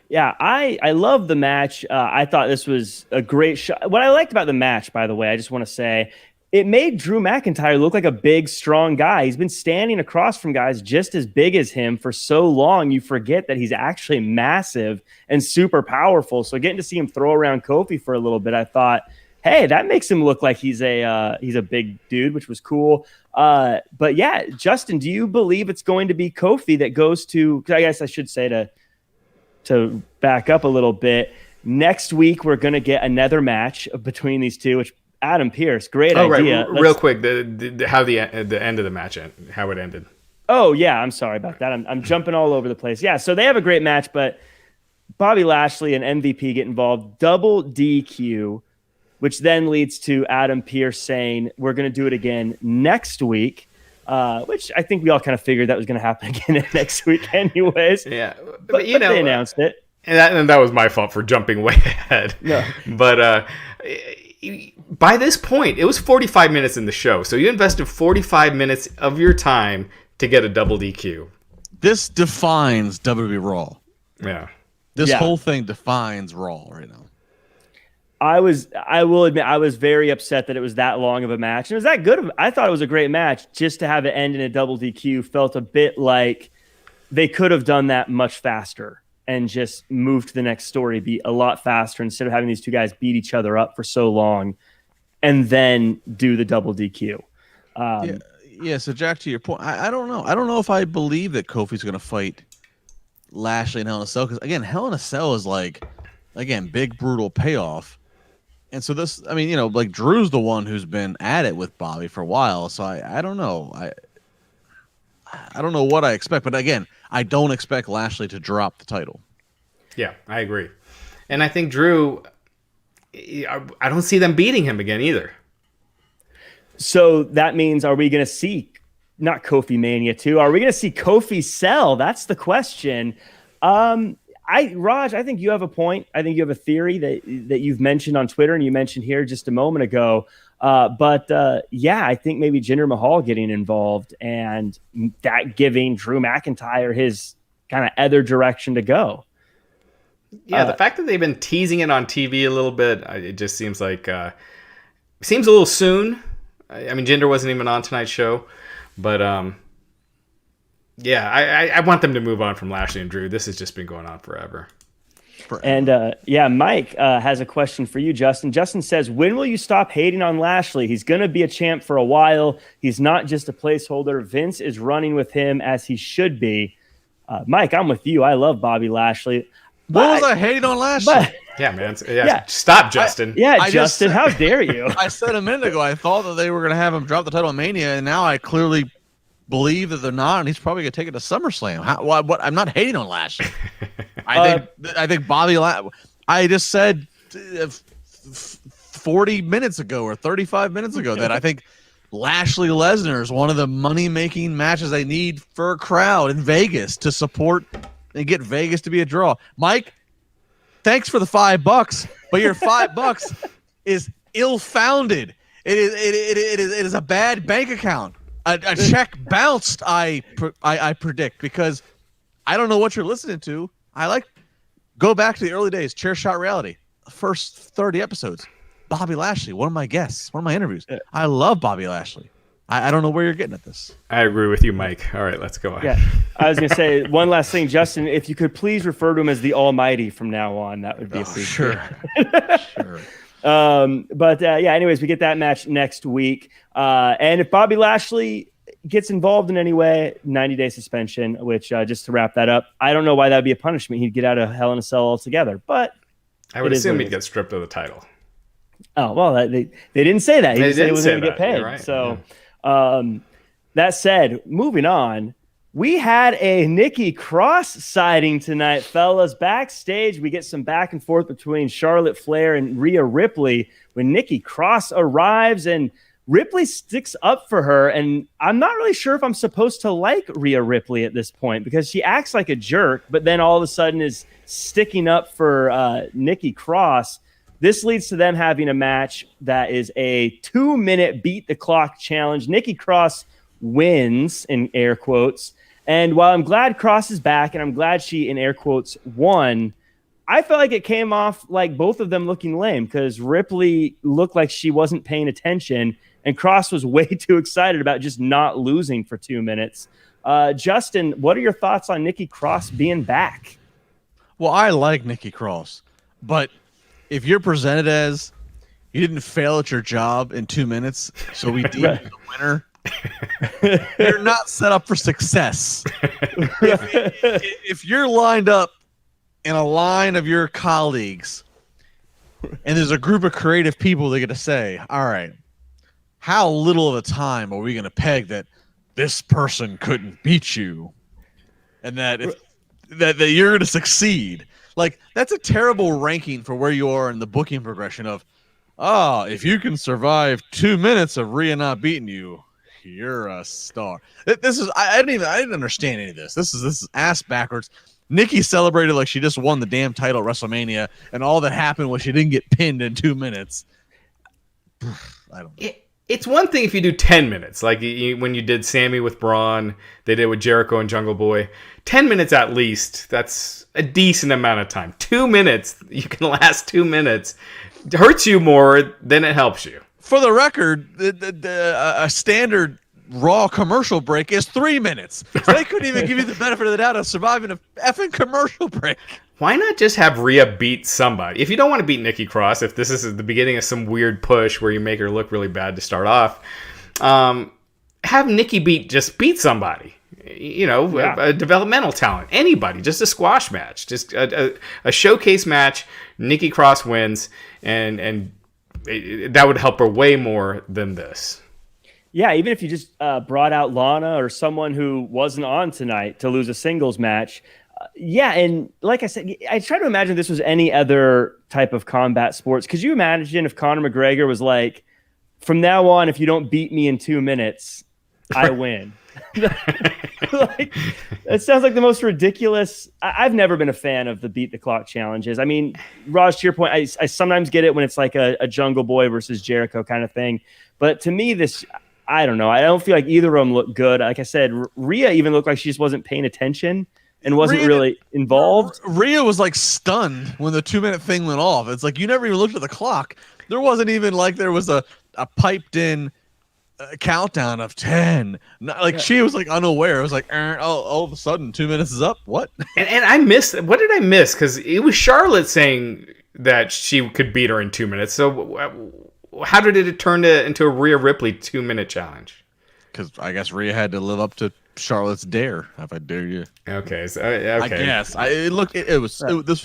Yeah, I love the match. I thought this was a great shot. What I liked about the match, by the way, I just want to say, it made Drew McIntyre look like a big, strong guy. He's been standing across from guys just as big as him for so long, you forget that he's actually massive and super powerful. So getting to see him throw around Kofi for a little bit, I thought, hey, that makes him look like he's a big dude, which was cool. But yeah, Justin, do you believe it's going to be Kofi that goes to? I guess I should say to back up a little bit. Next week we're going to get another match between these two, which Adam Pearce, great idea. Right. Real quick, how the end of the match how it ended. Oh yeah, I'm sorry about that. I'm jumping all over the place. Yeah, so they have a great match, but Bobby Lashley and MVP get involved, double DQ, which then leads to Adam Pearce saying we're going to do it again next week, which I think we all kind of figured that was going to happen again next week, anyways. Yeah, but they announced it, and that was my fault for jumping way ahead. No, but. By this point, it was 45 minutes in the show. So you invested 45 minutes of your time to get a double DQ. This defines WWE Raw. Yeah. This whole thing defines Raw right now. I will admit, I was very upset that it was that long of a match. It was that good. I thought it was a great match. Just to have it end in a double DQ felt a bit like they could have done that much faster and just moved to the next story, be a lot faster instead of having these two guys beat each other up for so long and then do the double DQ. Yeah. So Jack, to your point, I don't know. I don't know if I believe that Kofi's going to fight Lashley in Hell in a Cell, because again, Hell in a Cell is like, again, big brutal payoff. And so this, I mean, you know, like Drew's the one who's been at it with Bobby for a while. So I don't know. I don't know what I expect, but again, I don't expect Lashley to drop the title. Yeah, I agree. And I think Drew, I don't see them beating him again either. So that means, are we going to see not Kofi Mania 2? Are we going to see Kofi sell? That's the question. Raj, I think you have a point. I think you have a theory that you've mentioned on Twitter and you mentioned here just a moment ago. But I think maybe Jinder Mahal getting involved and that giving Drew McIntyre his kind of other direction to go. Yeah, the fact that they've been teasing it on TV a little bit, it just seems like seems a little soon. I mean, Jinder wasn't even on tonight's show, but I want them to move on from Lashley and Drew. This has just been going on forever. And Mike has a question for you, Justin. Justin says, when will you stop hating on Lashley? He's going to be a champ for a while. He's not just a placeholder. Vince is running with him as he should be. Mike, I'm with you. I love Bobby Lashley. What was I hating on Lashley? Yeah, man. Stop, Justin. Justin, how dare you? I said a minute ago, I thought that they were going to have him drop the title in Mania, and now I clearly believe that they're not, and he's probably going to take it to SummerSlam. What? I'm not hating on Lashley. I think Bobby. I just said 40 minutes ago or 35 minutes ago that I think Lashley Lesnar is one of the money-making matches they need for a crowd in Vegas to support and get Vegas to be a draw. Mike, thanks for the $5, but your $5 is ill-founded. It is a bad bank account. A check bounced, I predict, because I don't know what you're listening to. Go back to the early days, Chair Shot Reality, first 30 episodes. Bobby Lashley, one of my guests, one of my interviews. I love Bobby Lashley. I don't know where you're getting at this. I agree with you, Mike. All right, let's go on. Yeah, I was going to say one last thing, Justin. If you could please refer to him as the Almighty from now on, that would be appreciated. Sure. Anyways, we get that match next week. And if Bobby Lashley gets involved in any way, 90-day suspension, which just to wrap that up, I don't know why that would be a punishment. He'd get out of Hell in a Cell altogether. But I would assume he'd get stripped of the title. Oh, well, they didn't say that. He said he was going to get paid. Right. So that said, moving on, we had a Nikki Cross sighting tonight, fellas. Backstage, we get some back and forth between Charlotte Flair and Rhea Ripley when Nikki Cross arrives, and Ripley sticks up for her. And I'm not really sure if I'm supposed to like Rhea Ripley at this point because she acts like a jerk, but then all of a sudden is sticking up for Nikki Cross. This leads to them having a match that is a 2-minute beat the clock challenge. Nikki Cross wins, in air quotes. And while I'm glad Cross is back and I'm glad she, in air quotes, won, I felt like it came off like both of them looking lame because Ripley looked like she wasn't paying attention and Cross was way too excited about just not losing for 2 minutes. Justin, what are your thoughts on Nikki Cross being back? Well, I like Nikki Cross, but if you're presented as you didn't fail at your job in 2 minutes, so we deem you the winner, you're not set up for success. If you're lined up in a line of your colleagues and there's a group of creative people that get to say, all right, how little of a time are we going to peg that this person couldn't beat you and that you're going to succeed? Like, that's a terrible ranking for where you are in the booking progression of, if you can survive 2 minutes of Rhea not beating you, you're a star. This is I didn't understand any of this. This is ass backwards. Nikki celebrated like she just won the damn title at WrestleMania, and all that happened was she didn't get pinned in 2 minutes. I don't know. It's one thing if you do 10 minutes, like when you did Sammy with Braun, they did with Jericho and Jungle Boy. 10 minutes at least, that's a decent amount of time. 2 minutes, you can last 2 minutes. It hurts you more than it helps you. For the record, a standard Raw commercial break is 3 minutes. So they couldn't even give you the benefit of the doubt of surviving a effing commercial break. Why not just have Rhea beat somebody? If you don't want to beat Nikki Cross, if this is the beginning of some weird push where you make her look really bad to start off, have Nikki beat somebody. A developmental talent, anybody, just a squash match, just a showcase match. Nikki Cross wins, and that would help her way more than this. Yeah, even if you just brought out Lana or someone who wasn't on tonight to lose a singles match. And like I said, I try to imagine this was any other type of combat sports. Could you imagine if Conor McGregor was like, from now on, if you don't beat me in 2 minutes, I win? Like, it sounds like the most ridiculous. I've never been a fan of the beat the clock challenges. I mean, Raj, to your point, I sometimes get it when it's like a Jungle Boy versus Jericho kind of thing. But to me, I don't know. I don't feel like either of them look good. Like I said, Rhea even looked like she just wasn't paying attention and wasn't really involved. Rhea was like stunned when the 2 minute thing went off. It's like you never even looked at the clock. There wasn't even like there was a piped in countdown of 10. She was like unaware. It was like, all of a sudden 2 minutes is up. What? And I missed. What did I miss? Because it was Charlotte saying that she could beat her in 2 minutes. So how did it turn into a Rhea Ripley 2 minute challenge? Because I guess Rhea had to live up to Charlotte's dare. If I dare you. Okay. So, okay. I guess. This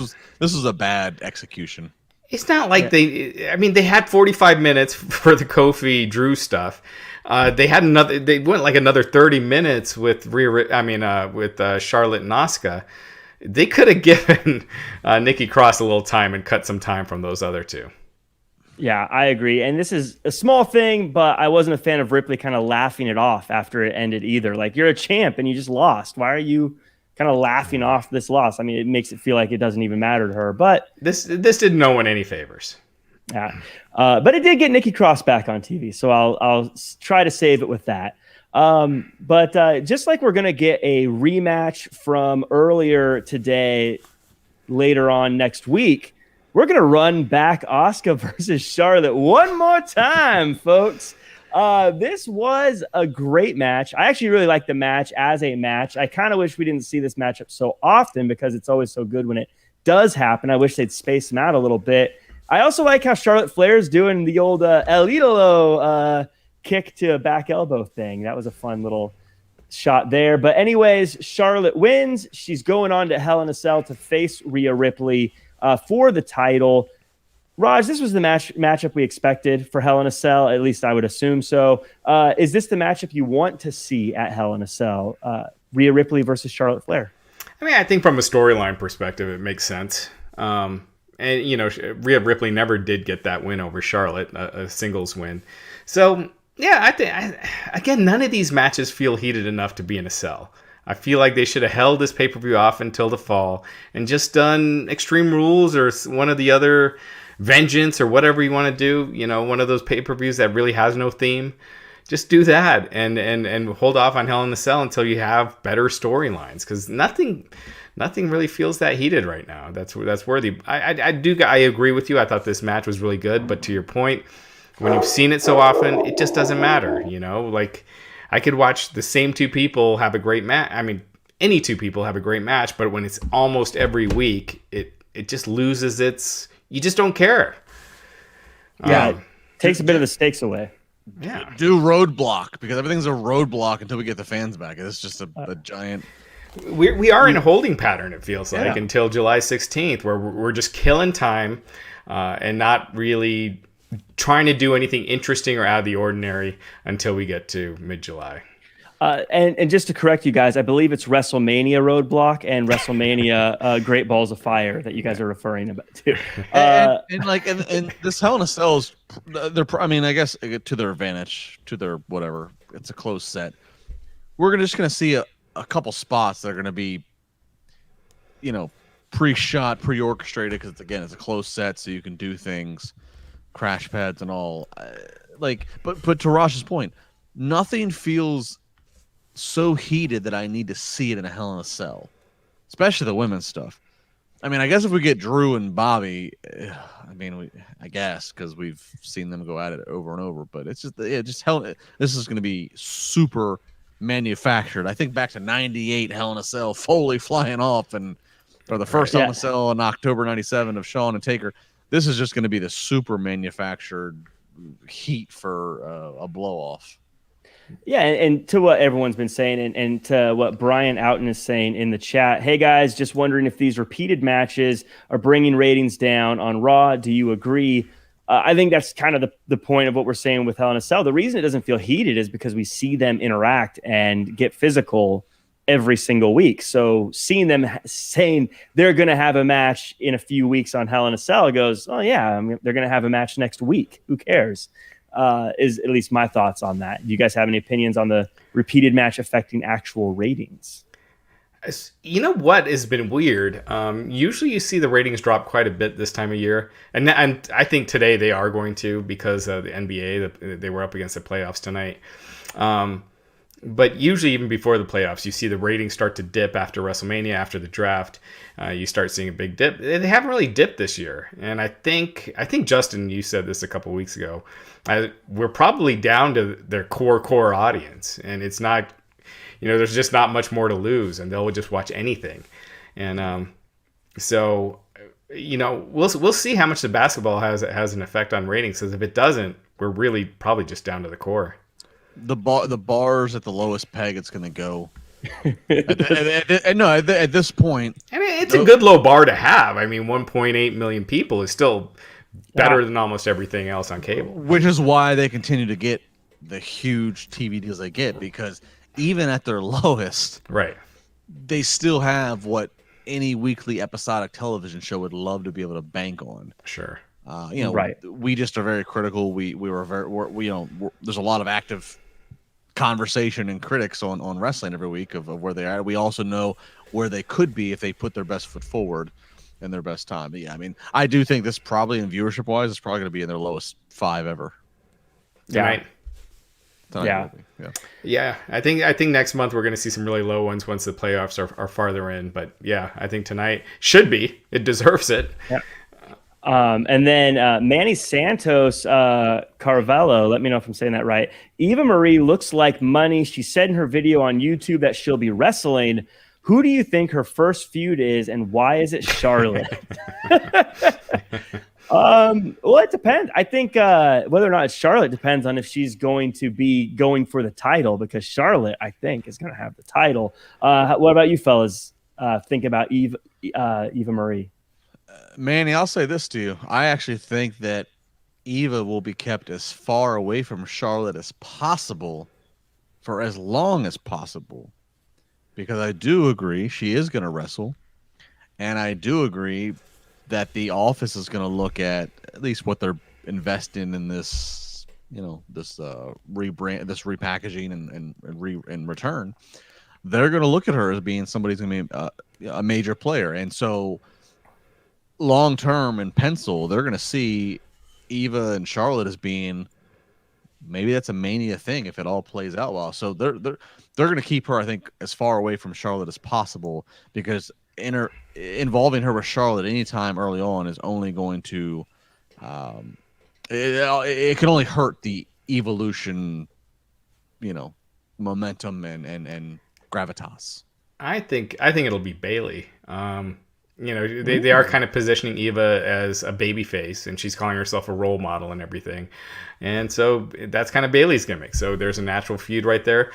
was a bad execution. It's not like they had 45 minutes for the Kofi Drew stuff. They went like another 30 minutes with Charlotte and Asuka. They could have given Nikki Cross a little time and cut some time from those other two. Yeah, I agree. And this is a small thing, but I wasn't a fan of Ripley kind of laughing it off after it ended either. Like, you're a champ and you just lost. Why are you kind of laughing off this loss? I mean, it makes it feel like it doesn't even matter to her. But this did no one any favors. Yeah, but it did get Nikki Cross back on TV, so I'll try to save it with that. But just like we're gonna get a rematch from earlier today, later on next week, we're gonna run back Asuka versus Charlotte one more time, folks. This was a great match. I actually really like the match as a match. I kind of wish we didn't see this matchup so often because it's always so good when it does happen. I wish they'd space them out a little bit. I also like how Charlotte Flair's doing the old El Idolo kick to a back elbow thing. That was a fun little shot there. But anyways, Charlotte wins. She's going on to Hell in a Cell to face Rhea Ripley for the title. Raj, this was the matchup we expected for Hell in a Cell. At least I would assume so. Is this the matchup you want to see at Hell in a Cell? Rhea Ripley versus Charlotte Flair? I mean, I think from a storyline perspective, it makes sense. And, Rhea Ripley never did get that win over Charlotte, a singles win. So, yeah, I think, again, none of these matches feel heated enough to be in a cell. I feel like they should have held this pay-per-view off until the fall and just done Extreme Rules or one of the other Vengeance or whatever you want to do, one of those pay-per-views that really has no theme. Just do that and hold off on Hell in the Cell until you have better storylines, because nothing really feels that heated right now. That's worthy. I agree with you. I thought this match was really good, but to your point, when you've seen it so often, it just doesn't matter. Like, I could watch the same two people have a great match. I mean, any two people have a great match, but when it's almost every week, it just loses its. You just don't care. Yeah, it takes a bit of the stakes away. Yeah, do roadblock, because everything's a roadblock until we get the fans back. It's just a giant. We are in a holding pattern, it feels like, until July 16th, where we're just killing time and not really trying to do anything interesting or out of the ordinary until we get to mid-July. And just to correct you guys, I believe it's WrestleMania Roadblock and WrestleMania Great Balls of Fire that you guys are referring to. And this Hell in a Cell is, I guess to their advantage, to their whatever. It's a close set. We're just gonna see a couple spots that are gonna be, pre-shot, pre-orchestrated, because again, it's a close set, so you can do things. crash pads and all. But to Raj's point, nothing feels so heated that I need to see it in a Hell in a Cell, especially the women's stuff. I mean, I guess if we get Drew and Bobby, I guess because we've seen them go at it over and over. But it's just hell. This is going to be super manufactured. I think back to '98 Hell in a Cell, Foley flying off, or the first Hell in a Cell in October '97 of Shawn and Taker. This is just going to be the super manufactured heat for a blow off. Yeah, and to what everyone's been saying, and to what Brian Outen is saying in the chat, hey guys, just wondering if these repeated matches are bringing ratings down on Raw. Do you agree? I think that's kind of the point of what we're saying with Hell in a Cell. The reason it doesn't feel heated is because we see them interact and get physical every single week. So seeing them saying they're going to have a match in a few weeks on Hell in a Cell goes, oh yeah, they're going to have a match next week. Who cares? Is at least my thoughts on that. Do you guys have any opinions on the repeated match affecting actual ratings? You know what has been weird? Usually you see the ratings drop quite a bit this time of year. And I think today they are going to because of the NBA. They were up against the playoffs tonight. But usually even before the playoffs, you see the ratings start to dip after WrestleMania, after the draft. You start seeing a big dip. They haven't really dipped this year. And I think Justin, you said this a couple of weeks ago. We're probably down to their core audience. And it's not, there's just not much more to lose. And they'll just watch anything. And so, we'll see how much the basketball has an effect on ratings. Because if it doesn't, we're really probably just down to the core. The bar's at the lowest peg it's going to go. At this point, I mean, it's a good low bar to have. I mean, 1.8 million people is still better than almost everything else on cable. Which is why they continue to get the huge TV deals they get, because even at their lowest, right, they still have what any weekly episodic television show would love to be able to bank on. Sure. Right. We just are very critical. There's a lot of active conversation and critics on wrestling every week of where they are. We also know where they could be if they put their best foot forward in their best time. But yeah, I mean, I do think this probably in viewership wise is probably going to be in their lowest 5 ever. Yeah. Yeah. I think next month we're going to see some really low ones once the playoffs are farther in. But yeah, I think tonight should be. It deserves it. Yeah. And then Manny Santos Carvalho, let me know if I'm saying that right. Eva Marie looks like money. She said in her video on YouTube that she'll be wrestling. Who do you think her first feud is, and why is it Charlotte? Well, it depends. I think whether or not it's Charlotte depends on if she's going to be going for the title, because Charlotte, I think, is going to have the title. What about you fellas? Think about Eva Marie. Manny, I'll say this to you. I actually think that Eva will be kept as far away from Charlotte as possible for as long as possible, because I do agree she is going to wrestle, and I do agree that the office is going to look at least what they're investing in this, this rebrand, this repackaging and return. They're going to look at her as being somebody who's going to be a major player, and so long term in pencil, they're going to see Eva and Charlotte as being, maybe that's a Mania thing if it all plays out well. So they're going to keep her, I think, as far away from Charlotte as possible, because involving her with Charlotte anytime early on is only going to it can only hurt the evolution, momentum and gravitas. I think it'll be Bayley. They are kind of positioning Eva as a babyface, and she's calling herself a role model and everything. And so that's kind of Bayley's gimmick. So there's a natural feud right there.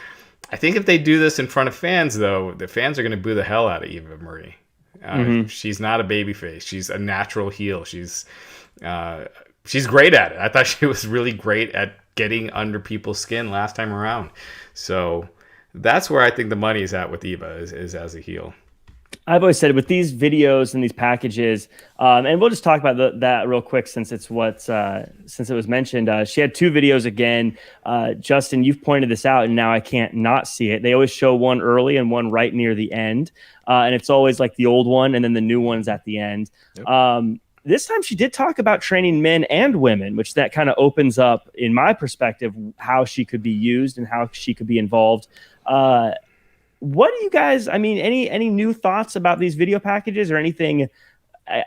I think if they do this in front of fans, though, the fans are going to boo the hell out of Eva Marie. She's not a babyface. She's a natural heel. She's great at it. I thought she was really great at getting under people's skin last time around. So that's where I think the money is at with Eva, is as a heel. I've always said with these videos and these packages, and we'll just talk about that real quick since it was mentioned. She had 2 videos again. Justin, you've pointed this out, and now I can't not see it. They always show one early and one right near the end, and it's always like the old one and then the new one's at the end. Yep. this time she did talk about training men and women, which that kind of opens up, in my perspective, how she could be used and how she could be involved. What do you guys, I mean, any new thoughts about these video packages or anything,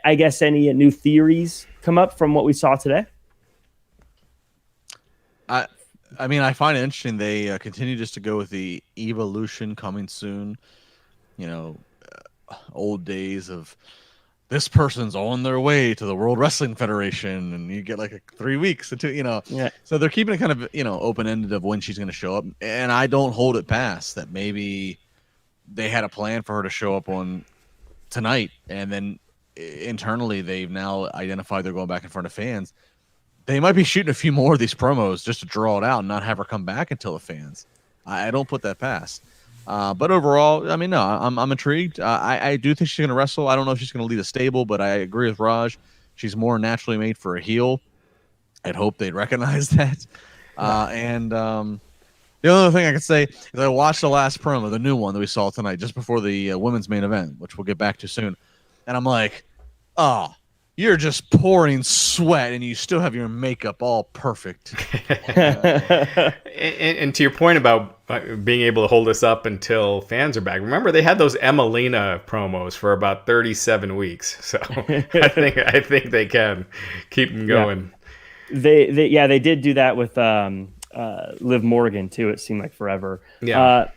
I guess any new theories come up from what we saw today? I mean, I find it interesting they continue just to go with the evolution coming soon. You know, old days of this person's on their way to the World Wrestling Federation, and you get like 3 weeks to, you know. Yeah. So they're keeping it kind of, you know, open-ended of when she's going to show up. And I don't hold it past that maybe they had a plan for her to show up on tonight, and then internally they've now identified they're going back in front of fans. They might be shooting a few more of these promos just to draw it out and not have her come back until the fans. I don't put that past. But overall, I mean, no, I'm intrigued. I do think she's going to wrestle. I don't know if she's going to lead a stable, but I agree with Raj. She's more naturally made for a heel. I'd hope they'd recognize that. The other thing I could say is I watched the last promo, the new one that we saw tonight, just before the women's main event, which we'll get back to soon. And I'm like, oh, you're just pouring sweat and you still have your makeup all perfect. And to your point about being able to hold us up until fans are back, remember they had those Emelina promos for about 37 weeks. So I think they can keep them going. Yeah. They did do that with Liv Morgan too. It seemed like forever. Yeah.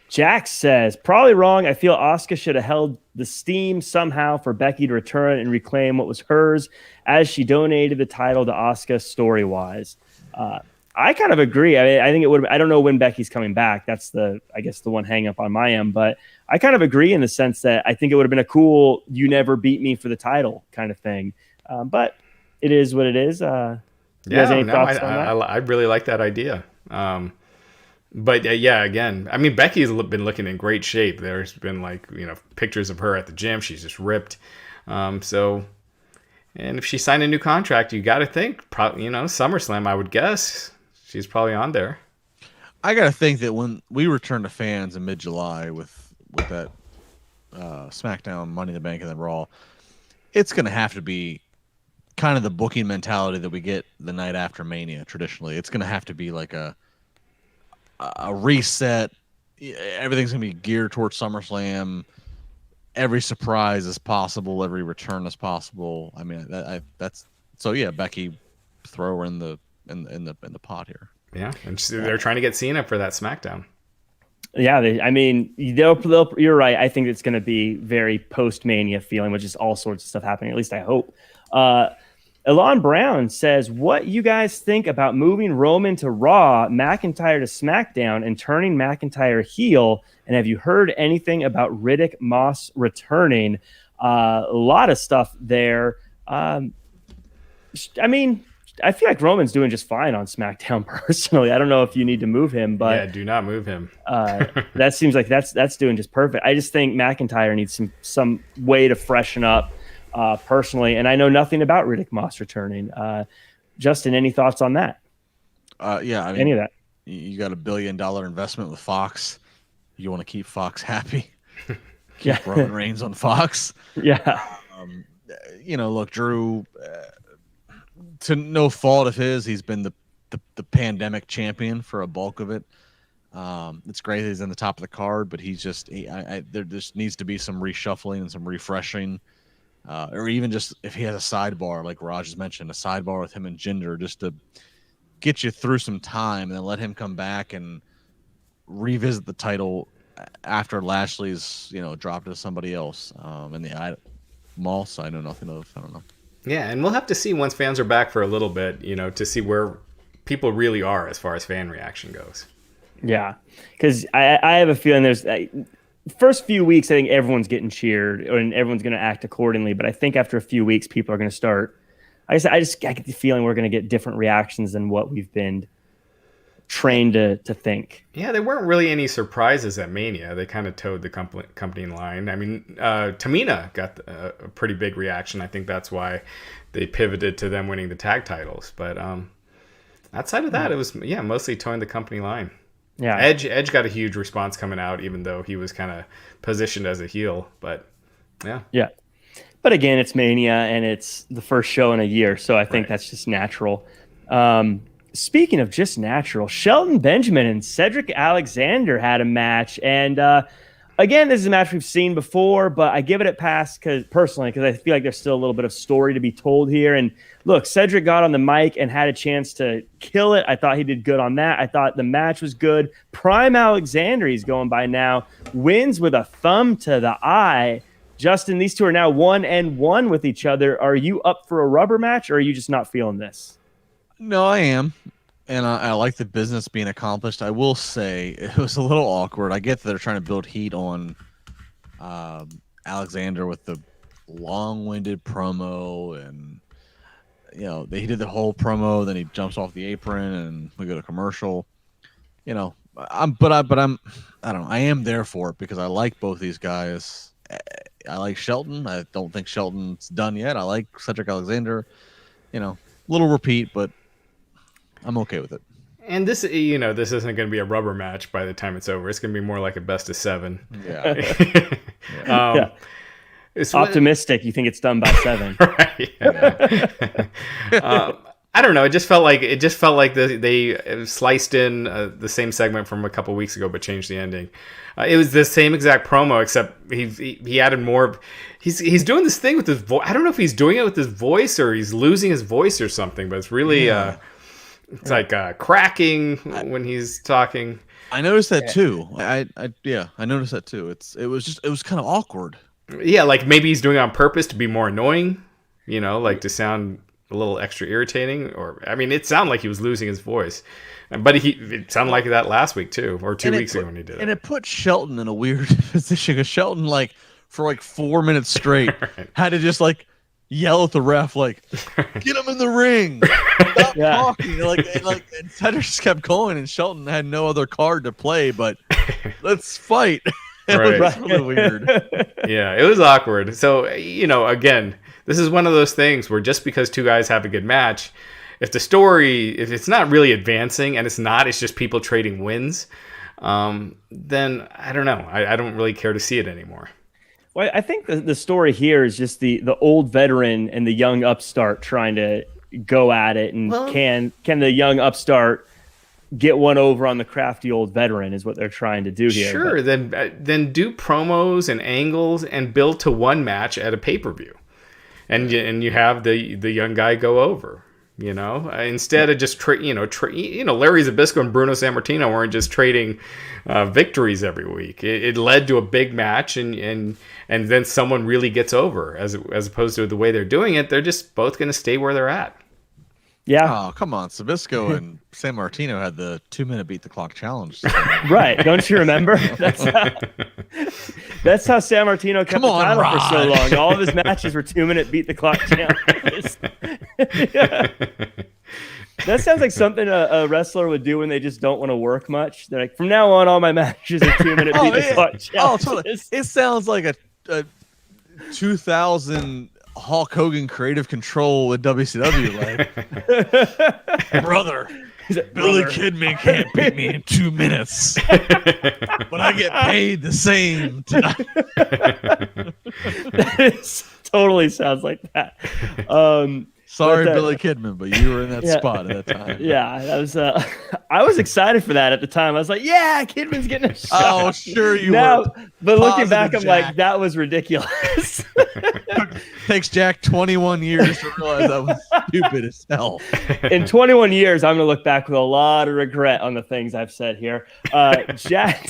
Jack says, probably wrong. I feel Asuka should have held the steam somehow for Becky to return and reclaim what was hers, as she donated the title to Asuka story-wise. I kind of agree. I think it would. I don't know when Becky's coming back. That's the one hang up on my end. But I kind of agree in the sense that I think it would have been a cool "you never beat me for the title" kind of thing. But it is what it is. You guys any thoughts on that? I really like that idea. But yeah, again, I mean, Becky's been looking in great shape. There's been pictures of her at the gym. She's just ripped. And if she signed a new contract, you got to think, SummerSlam, I would guess she's probably on there. I got to think that when we return to fans in mid-July with that SmackDown, Money in the Bank, and then Raw, it's going to have to be kind of the booking mentality that we get the night after Mania traditionally. It's going to have to be like a reset. Everything's gonna be geared towards SummerSlam. Every surprise is possible. Every return is possible. I mean, that's so. Yeah, Becky, throw her in the pot here. Yeah, and they're trying to get Cena for that SmackDown. Yeah, you're right. I think it's going to be very post-Mania feeling, which is all sorts of stuff happening. At least I hope. Elon Brown says, what you guys think about moving Roman to Raw, McIntyre to SmackDown, and turning McIntyre heel? And have you heard anything about Riddick Moss returning? A lot of stuff there. I mean, I feel like Roman's doing just fine on SmackDown personally. I don't know if you need to move him, but yeah, do not move him. That seems like that's doing just perfect. I just think McIntyre needs some way to freshen up. Personally, and I know nothing about Riddick Moss returning. Justin, any thoughts on that? Yeah, I mean, any of that? You got $1 billion investment with Fox. You want to keep Fox happy? Keep Roman Reigns on Fox. Yeah. Look, Drew. To no fault of his, he's been the pandemic champion for a bulk of it. It's great that he's in the top of the card, but he's just there just needs to be some reshuffling and some refreshing. Or even just if he has a sidebar, like Raj has mentioned, a sidebar with him and Jinder, just to get you through some time and then let him come back and revisit the title after Lashley's, dropped to somebody else. And the Moss, I know nothing of. I don't know. Yeah, and we'll have to see once fans are back for a little bit, to see where people really are as far as fan reaction goes. Yeah, because I have a feeling there's... first few weeks, I think everyone's getting cheered and everyone's going to act accordingly. But I think after a few weeks, people are going to start. I get the feeling we're going to get different reactions than what we've been trained to think. Yeah, there weren't really any surprises at Mania. They kind of towed the company line. I mean, Tamina got a pretty big reaction. I think that's why they pivoted to them winning the tag titles. But outside of that, it was mostly towing the company line. Yeah, Edge got a huge response coming out, even though he was kind of positioned as a heel. But yeah. But again, it's Mania and it's the first show in a year, so I think that's just natural. Speaking of just natural, Shelton Benjamin and Cedric Alexander had a match, and again, this is a match we've seen before, but I give it a pass because I feel like there's still a little bit of story to be told here. And look, Cedric got on the mic and had a chance to kill it. I thought he did good on that. I thought the match was good. Prime Alexander, he's going by now, wins with a thumb to the eye. Justin, these two are now 1-1 with each other. Are you up for a rubber match, or are you just not feeling this? No, I am. And I like the business being accomplished. I will say it was a little awkward. I get that they're trying to build heat on Alexander with the long-winded promo, and he did the whole promo. Then he jumps off the apron, and we go to commercial. I don't know. I am there for it because I like both these guys. I like Shelton. I don't think Shelton's done yet. I like Cedric Alexander. Little repeat, but I'm okay with it. And this isn't going to be a rubber match by the time it's over. It's going to be more like a best of 7. Yeah. It's optimistic. You think it's done by 7, right? Yeah. I don't know. It just felt like they sliced in the same segment from a couple weeks ago, but changed the ending. It was the same exact promo, except he added more. He's doing this thing with his voice. I don't know if he's doing it with his voice or he's losing his voice or something, but it's really it's like cracking when he's talking. I noticed that too. I noticed that too. It was kind of awkward. Yeah, like maybe he's doing it on purpose to be more annoying, like to sound a little extra irritating, it sounded like he was losing his voice, but it sounded like that last week too, or 2 weeks ago when he did it. And it put Shelton in a weird position because Shelton, for 4 minutes straight, had to just yell at the ref, get him in the ring, stop talking, and Cedric just kept going, and Shelton had no other card to play, but let's fight. It was really weird. Yeah, it was awkward. So, again, this is one of those things where just because two guys have a good match, if it's not really advancing, and it's just people trading wins, then I don't know. I don't really care to see it anymore. Well, I think the story here is just the old veteran and the young upstart trying to go at it, and can the young upstart get one over on the crafty old veteran is what they're trying to do here. Sure, then do promos and angles and build to one match at a pay-per-view, and you have the young guy go over. Instead of just Larry Zbyszko and Bruno Sammartino weren't just trading victories every week. It led to a big match, and then someone really gets over. As opposed to the way they're doing it, they're just both going to stay where they're at. Yeah. Oh, come on. Zbyszko and Sammartino had the 2-minute beat the clock challenge. Right. Don't you remember? That's how Sammartino kept the title for so long. All of his matches were 2-minute beat the clock challenges. Yeah. That sounds like something a wrestler would do when they just don't want to work much. They're like, from now on, all my matches are 2-minute beat the clock challenges. Oh, totally. It sounds like a 2000 Hulk Hogan creative control with WCW. Brother, Billy Kidman can't beat me in 2 minutes, but I get paid the same tonight. That totally sounds like that. Sorry, Billy Kidman, but you were in that spot at that time. Yeah, I was excited for that at the time. I was like, yeah, Kidman's getting a shot. Oh, sure you were. But looking back, I'm like, that was ridiculous. Takes Jack 21 years to realize that was stupid as hell. In 21 years, I'm going to look back with a lot of regret on the things I've said here. Jack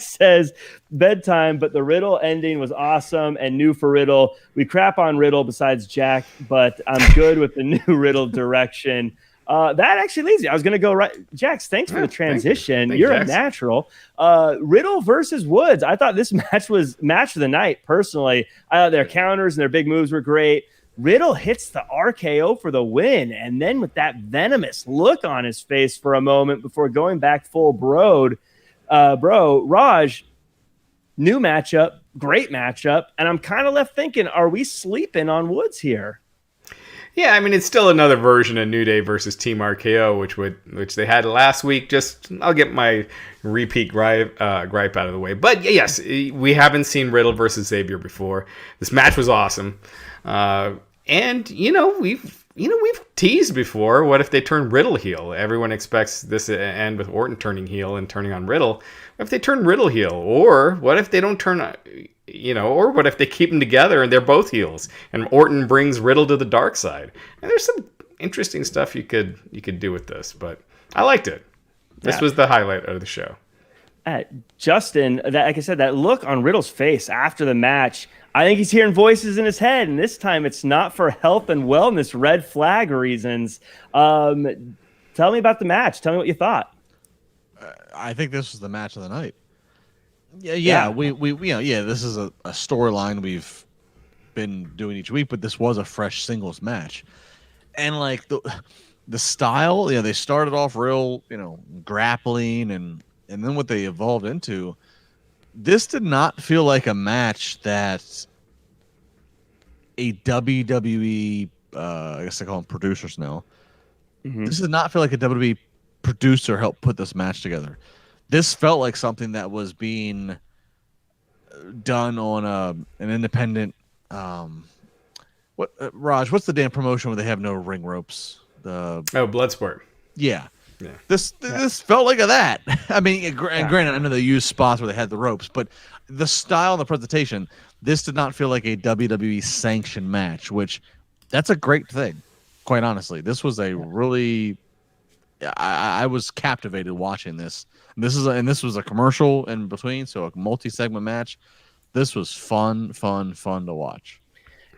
says, bedtime, but the Riddle ending was awesome and new for Riddle. We crap on Riddle besides Jack, but I'm good with the new Riddle direction. That actually leads me. I was going to go right. Jax, thanks for the transition. You're a natural. Riddle versus Woods. I thought this match was match of the night, personally. I thought their counters and their big moves were great. Riddle hits the RKO for the win, and then with that venomous look on his face for a moment before going back full broad. Raj, new matchup, great matchup, and I'm kind of left thinking, are we sleeping on Woods here? Yeah, I mean, it's still another version of New Day versus Team RKO, which they had last week. Just, I'll get my repeat gripe out of the way. But yes, we haven't seen Riddle versus Xavier before. This match was awesome, and we've teased before. What if they turn Riddle heel? Everyone expects this to end with Orton turning heel and turning on Riddle. What if they turn Riddle heel, or what if they don't turn? Or what if they keep them together and they're both heels and Orton brings Riddle to the dark side? And there's some interesting stuff you could do with this, but I liked it. This was the highlight of the show. Justin, like I said, that look on Riddle's face after the match, I think he's hearing voices in his head, and this time it's not for health and wellness red flag reasons. Tell me about the match. Tell me what you thought. I think this was the match of the night. Yeah. We this is a storyline we've been doing each week, but this was a fresh singles match. And like the style, they started off real, grappling and then what they evolved into, this did not feel like a match that a WWE I guess I call them producers now. Mm-hmm. This did not feel like a WWE producer helped put this match together. This felt like something that was being done on an independent. Raj? What's the damn promotion where they have no ring ropes? Bloodsport. Yeah. This felt like that. I mean, granted, I know they used spots where they had the ropes, but the style and the presentation, this did not feel like a WWE sanctioned match, which that's a great thing. Quite honestly, this was a really. I was captivated watching this. This was a commercial in between, so a multi-segment match. This was fun to watch.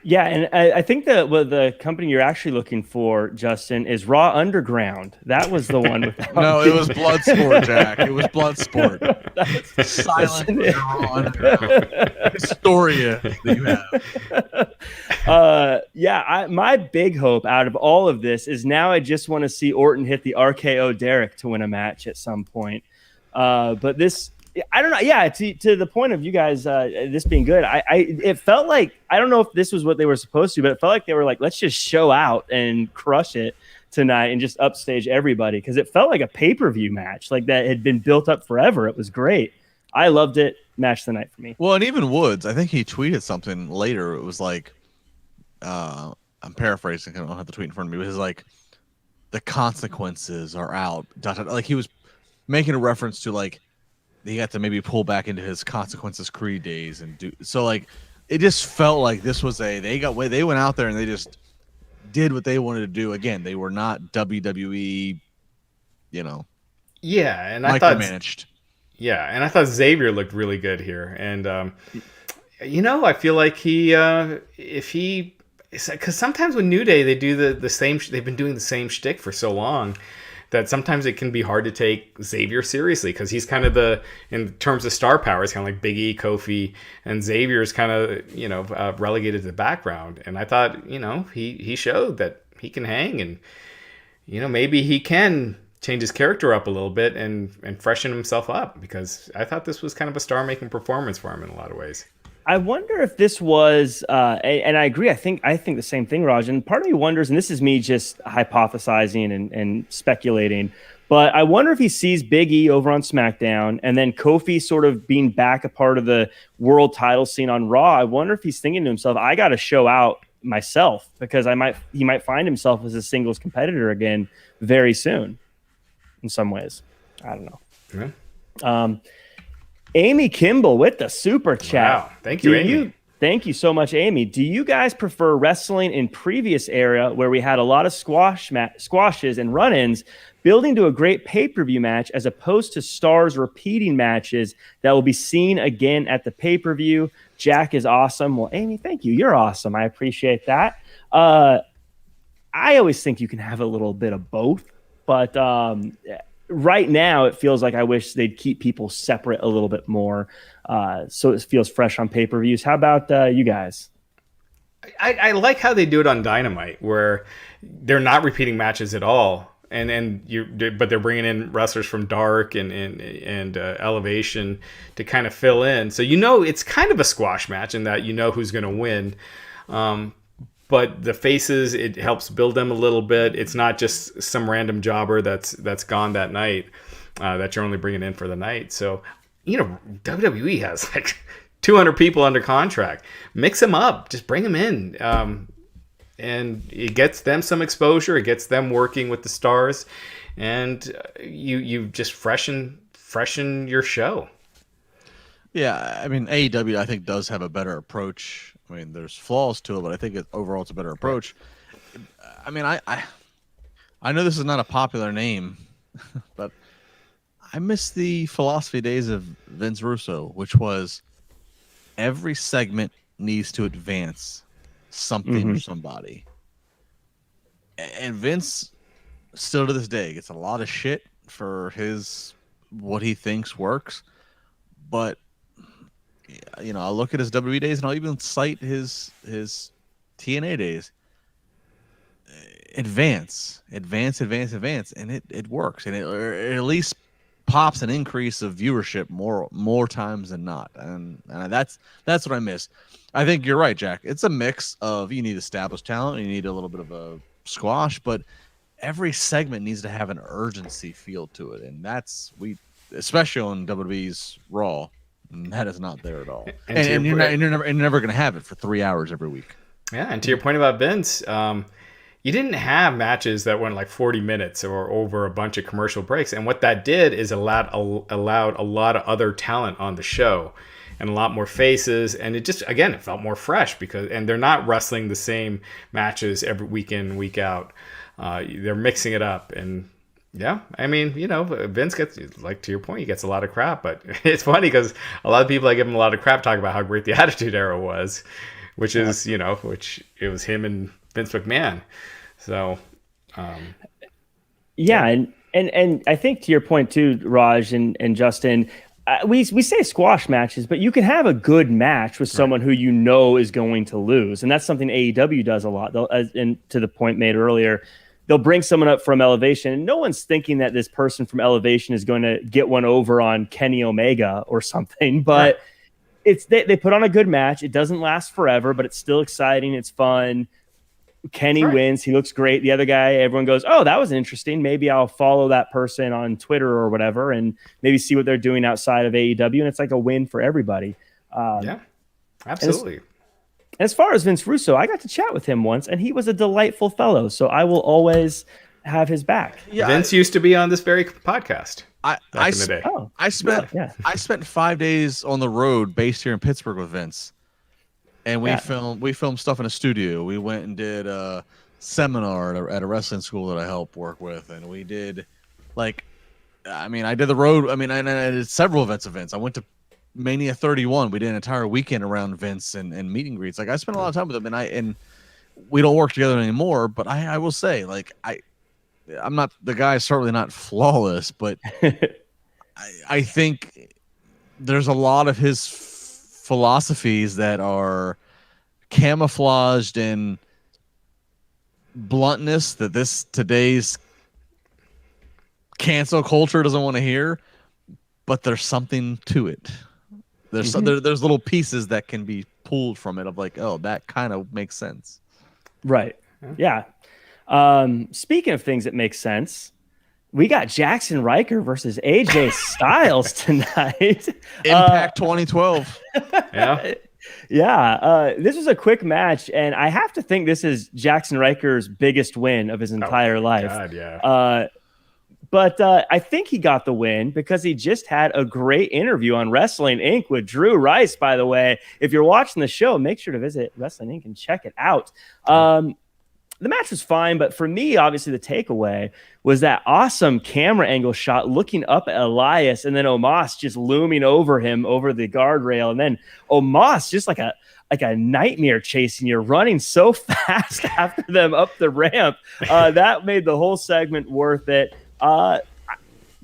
Yeah, and I think that the company you're actually looking for, Justin, is Raw Underground. That was the one with. No, it was Bloodsport, Jack. It was Bloodsport. Silent Raw Underground. Historia that you have. My big hope out of all of this is now I just want to see Orton hit the RKO Derek to win a match at some point. But this. I don't know. Yeah, to the point of you guys this being good, it felt like, I don't know if this was what they were supposed to, but it felt like they were like, let's just show out and crush it tonight and just upstage everybody, because it felt like a pay-per-view match, like that had been built up forever. It was great. I loved it. Match of the night for me. Well, and even Woods, I think he tweeted something later. It was like, I'm paraphrasing, I don't have the tweet in front of me, but it was like, the consequences are out. Like he was making a reference to like, he had to maybe pull back into his Consequences Creed days and do so. Like it just felt like this was they went out there and they just did what they wanted to do. Again, they were not WWE, Yeah, and micromanaged. I thought Xavier looked really good here, and I feel like because sometimes with New Day they do the same. They've been doing the same shtick for so long that sometimes it can be hard to take Xavier seriously, because he's kind of in terms of star power, it's kind of like Big E, Kofi, and Xavier is kind of, relegated to the background. And I thought, he showed that he can hang, and, maybe he can change his character up a little bit and freshen himself up, because I thought this was kind of a star-making performance for him in a lot of ways. I wonder if this was, and I agree. I think the same thing, Raj. And part of me wonders, and this is me just hypothesizing and speculating, but I wonder if he sees Big E over on SmackDown, and then Kofi sort of being back a part of the world title scene on Raw. I wonder if he's thinking to himself, "I got to show out myself, because he might find himself as a singles competitor again very soon." In some ways, I don't know. Yeah. Amy Kimball with the super chat. Wow. Thank you, Amy. Thank you so much, Amy. Do you guys prefer wrestling in previous era where we had a lot of squashes and run-ins building to a great pay-per-view match, as opposed to stars repeating matches that will be seen again at the pay-per-view? Jack is awesome. Well, Amy, thank you. You're awesome. I appreciate that. I always think you can have a little bit of both, but right now, it feels like I wish they'd keep people separate a little bit more, so it feels fresh on pay-per-views. How about you guys? I like how they do it on Dynamite, where they're not repeating matches at all, but they're bringing in wrestlers from Dark and Elevation to kind of fill in. So it's kind of a squash match in that who's going to win. but the faces, it helps build them a little bit. It's not just some random jobber that's gone that night, that you're only bringing in for the night. So, WWE has like 200 people under contract. Mix them up. Just bring them in. And it gets them some exposure. It gets them working with the stars. And you just freshen your show. Yeah, I mean, AEW, I think, does have a better approach. I mean, there's flaws to it, but I think overall it's a better approach. I mean, I know this is not a popular name, but I miss the philosophy days of Vince Russo, which was every segment needs to advance something or somebody. And Vince, still to this day, gets a lot of shit for what he thinks works, but I'll look at his WWE days and I'll even cite his TNA days. Advance, and it works, and it at least pops an increase of viewership more times than not, and that's what I miss. I think you're right, Jack. It's a mix of, you need established talent, you need a little bit of a squash, but every segment needs to have an urgency feel to it, and especially on WWE's Raw. And that is not there at all. And you're never going to have it for 3 hours every week. Yeah, and to your point about Vince, you didn't have matches that went like 40 minutes or over a bunch of commercial breaks. And what that did is allowed a lot of other talent on the show and a lot more faces. And it just, again, it felt more fresh and they're not wrestling the same matches every week in, week out. They're mixing it up. And yeah, I mean, Vince gets, like, to your point, he gets a lot of crap, but it's funny because a lot of people that give him a lot of crap talk about how great the Attitude Era was, which is, which it was him and Vince McMahon. So, yeah. And I think to your point too, Raj and Justin, we say squash matches, but you can have a good match with someone who is going to lose. And that's something AEW does a lot. And to the point made earlier, they'll bring someone up from Elevation, and no one's thinking that this person from Elevation is going to get one over on Kenny Omega or something, but they put on a good match. It doesn't last forever, but it's still exciting. It's fun. Kenny wins. He looks great. The other guy, everyone goes, oh, that was interesting. Maybe I'll follow that person on Twitter or whatever and maybe see what they're doing outside of AEW. And it's like a win for everybody. Yeah, absolutely. As far as Vince Russo, I got to chat with him once, and he was a delightful fellow. So I will always have his back. Yeah, Vince used to be on this very podcast. I spent 5 days on the road based here in Pittsburgh with Vince, and we filmed stuff in a studio. We went and did a seminar at a wrestling school that I helped work with, and we did I did the road. I did several events of Vince. I went to Mania 31. We did an entire weekend around Vince and meet and greets. Like, I spent a lot of time with him, and we don't work together anymore. But I will say, like, I'm not, the guy's certainly not flawless, but I think there's a lot of his philosophies that are camouflaged in bluntness that today's cancel culture doesn't want to hear, but there's something to it. There's there's little pieces that can be pulled from it of like, oh, that kind of makes sense. Right. Yeah. Speaking of things that make sense, we got Jackson Riker versus AJ Styles tonight. Impact 2012. Yeah. Yeah. This was a quick match, and I have to think this is Jackson Riker's biggest win of his entire life. God, yeah. But I think he got the win because he just had a great interview on Wrestling Inc. with Drew Rice, by the way. If you're watching the show, make sure to visit Wrestling Inc. and check it out. The match was fine, but for me, obviously, the takeaway was that awesome camera angle shot looking up at Elias and then Omos just looming over him over the guardrail. And then Omos just like a nightmare chasing you, running so fast after them up the ramp. That made the whole segment worth it.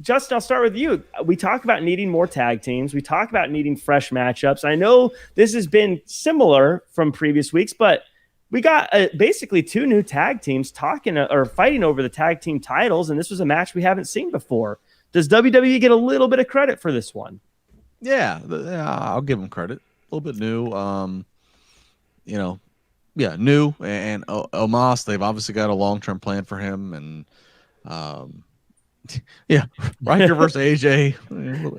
Justin, I'll start with you. We talk about needing more tag teams. We talk about needing fresh matchups. I know this has been similar from previous weeks, but we got basically two new tag teams talking or fighting over the tag team titles, and this was a match we haven't seen before. Does WWE get a little bit of credit for this one? Yeah, I'll give them credit. A little bit new. new and Omos. They've obviously got a long-term plan for him, and Riker versus AJ.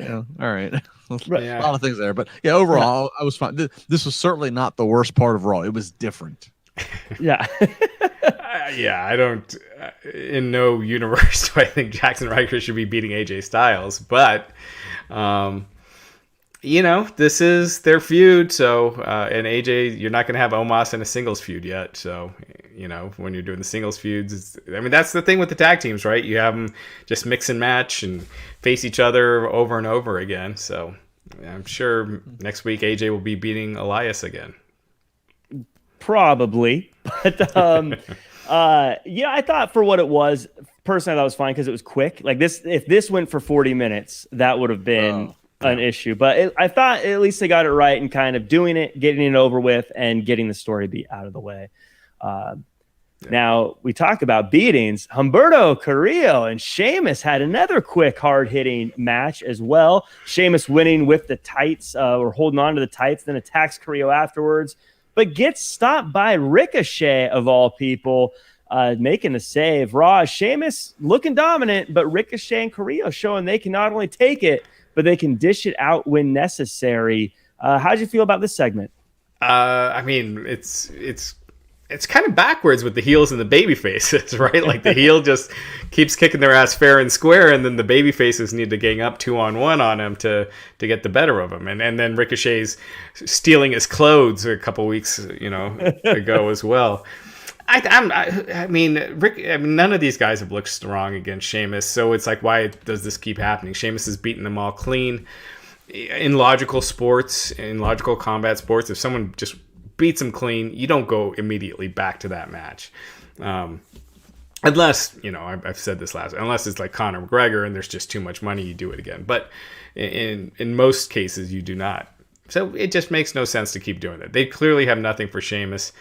Yeah, all right. Yeah. A lot of things there, but overall, I was fine. This was certainly not the worst part of Raw. It was different. Yeah. I don't. In no universe do I think Jackson Riker should be beating AJ Styles, but this is their feud. So, and AJ, you're not going to have Omos in a singles feud yet. So, when you're doing the singles feuds, that's the thing with the tag teams, right? You have them just mix and match and face each other over and over again. So, I'm sure next week AJ will be beating Elias again. Probably, but I thought for what it was, personally, I thought it was fine because it was quick. Like this, if this went for 40 minutes, that would have been an issue. But I thought at least they got it right and kind of doing it, getting it over with, and getting the story beat out of the way. Now we talk about beatings. Humberto Carrillo and Sheamus had another quick, hard-hitting match as well. Sheamus winning with the tights, or holding on to the tights, then attacks Carrillo afterwards, but gets stopped by Ricochet, of all people, making the save. Raw, Sheamus looking dominant, but Ricochet and Carrillo showing they can not only take it, but they can dish it out when necessary. How'd you feel about this segment? It's kind of backwards with the heels and the baby faces, right? Like the heel just keeps kicking their ass fair and square, and then the baby faces need to gang up 2-on-1 on him to get the better of him. And then Ricochet's stealing his clothes a couple weeks ago as well. None of these guys have looked strong against Sheamus, so it's like, why does this keep happening? Sheamus has beaten them all clean. In logical sports, in logical combat sports, if someone just beats him clean, you don't go immediately back to that match. Unless, I've said this unless it's like Conor McGregor and there's just too much money, you do it again. But in most cases, you do not. So it just makes no sense to keep doing that. They clearly have nothing for Sheamus.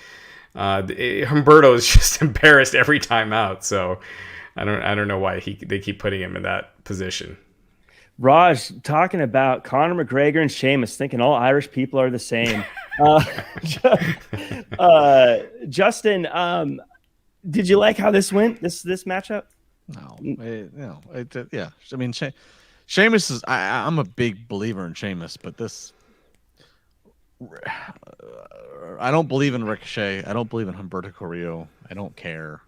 Humberto is just embarrassed every time out. So I don't know why they keep putting him in that position. Raj, talking about Conor McGregor and Sheamus, thinking all Irish people are the same. Justin, did you like how this went? This matchup? No. I mean, Sheamus is. I'm a big believer in Sheamus, but this. I don't believe in Ricochet. I don't believe in Humberto Carrillo. I don't care.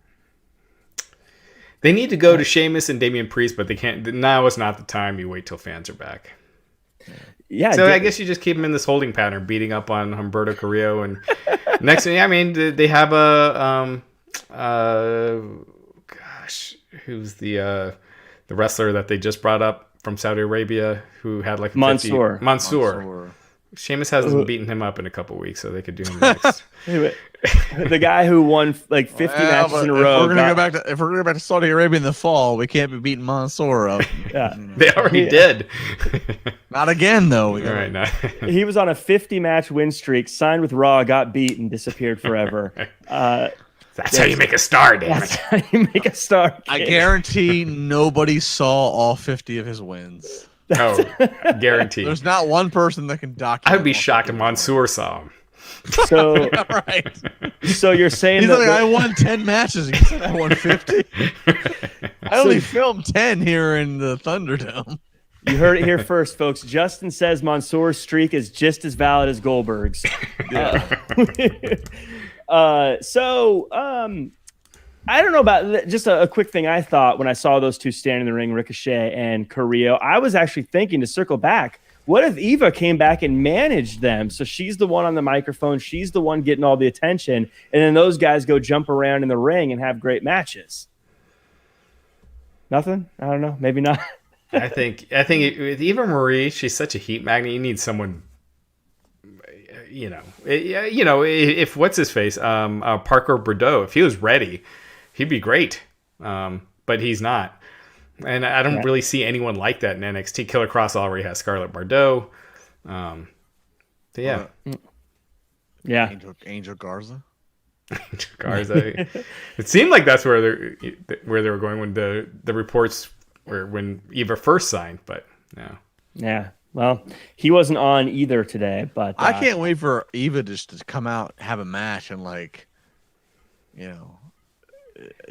They need to go to Sheamus and Damian Priest, but they can't. Now is not the time. You wait till fans are back. Yeah. So I guess you just keep him in this holding pattern, beating up on Humberto Carrillo, and next thing, they have who's the wrestler that they just brought up from Saudi Arabia who had like a Mansoor. Sheamus hasn't beaten him up in a couple weeks, so they could do him next. The guy who won like 50 matches in a row. If we're gonna go back to Saudi Arabia in the fall, we can't be beating Mansoor up. Yeah, they already did. Not again, though. Right now. He was on a 50-match win streak, signed with Raw, got beat, and disappeared forever. That's how you make a star, damn it. That's how you make a star. Kid. I guarantee nobody saw all 50 of his wins. Oh, guaranteed. There's not one person that can document. I'd be shocked if Mansoor saw him. So, yeah, right. So you're saying he's like, I won 10 matches. You said I won 50. I only filmed 10 here in the Thunderdome. You heard it here first, folks. Justin says Mansoor's streak is just as valid as Goldberg's. I don't know about just a quick thing I thought when I saw those two stand in the ring, Ricochet and Carrillo. I was actually thinking to circle back. What if Eva came back and managed them? So she's the one on the microphone. She's the one getting all the attention. And then those guys go jump around in the ring and have great matches. Nothing? I don't know. Maybe not. I think with Eva Marie, she's such a heat magnet. You need someone, if what's his face, Parker Bordeaux, if he was ready, he'd be great. But he's not. And I don't really see anyone like that in NXT. Killer Kross already has Scarlett Bordeaux. Yeah. Angel Garza. Angel Garza. It seemed like that's where they were going when the reports were when Eva first signed, but no. Yeah. Well, he wasn't on either today, but I can't wait for Eva just to come out, have a match, and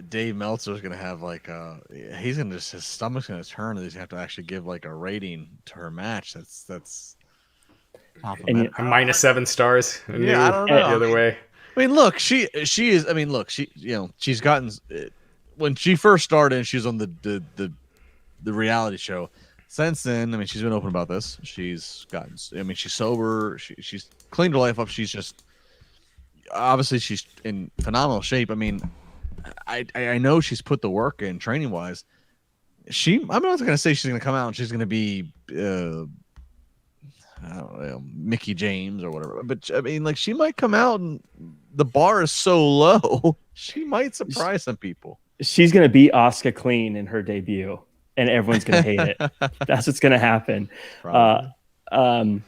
Dave Meltzer's gonna have he's gonna just his stomach's gonna turn, and he's gonna have to actually give a rating to her match. That's and -7 stars. I don't know. The other way. I mean, look, she is. I mean, look, she's gotten when she first started. She was on the reality show. Since then, I mean, she's been open about this. She's gotten. I mean, she's sober. She's cleaned her life up. She's just obviously she's in phenomenal shape. I mean, I know she's put the work in training wise. I'm not going to say she's going to come out and she's going to be I don't know, Mickey James or whatever. But I mean, she might come out and the bar is so low, she might surprise some people. She's going to beat Asuka clean in her debut, and everyone's going to hate it. That's what's going to happen. And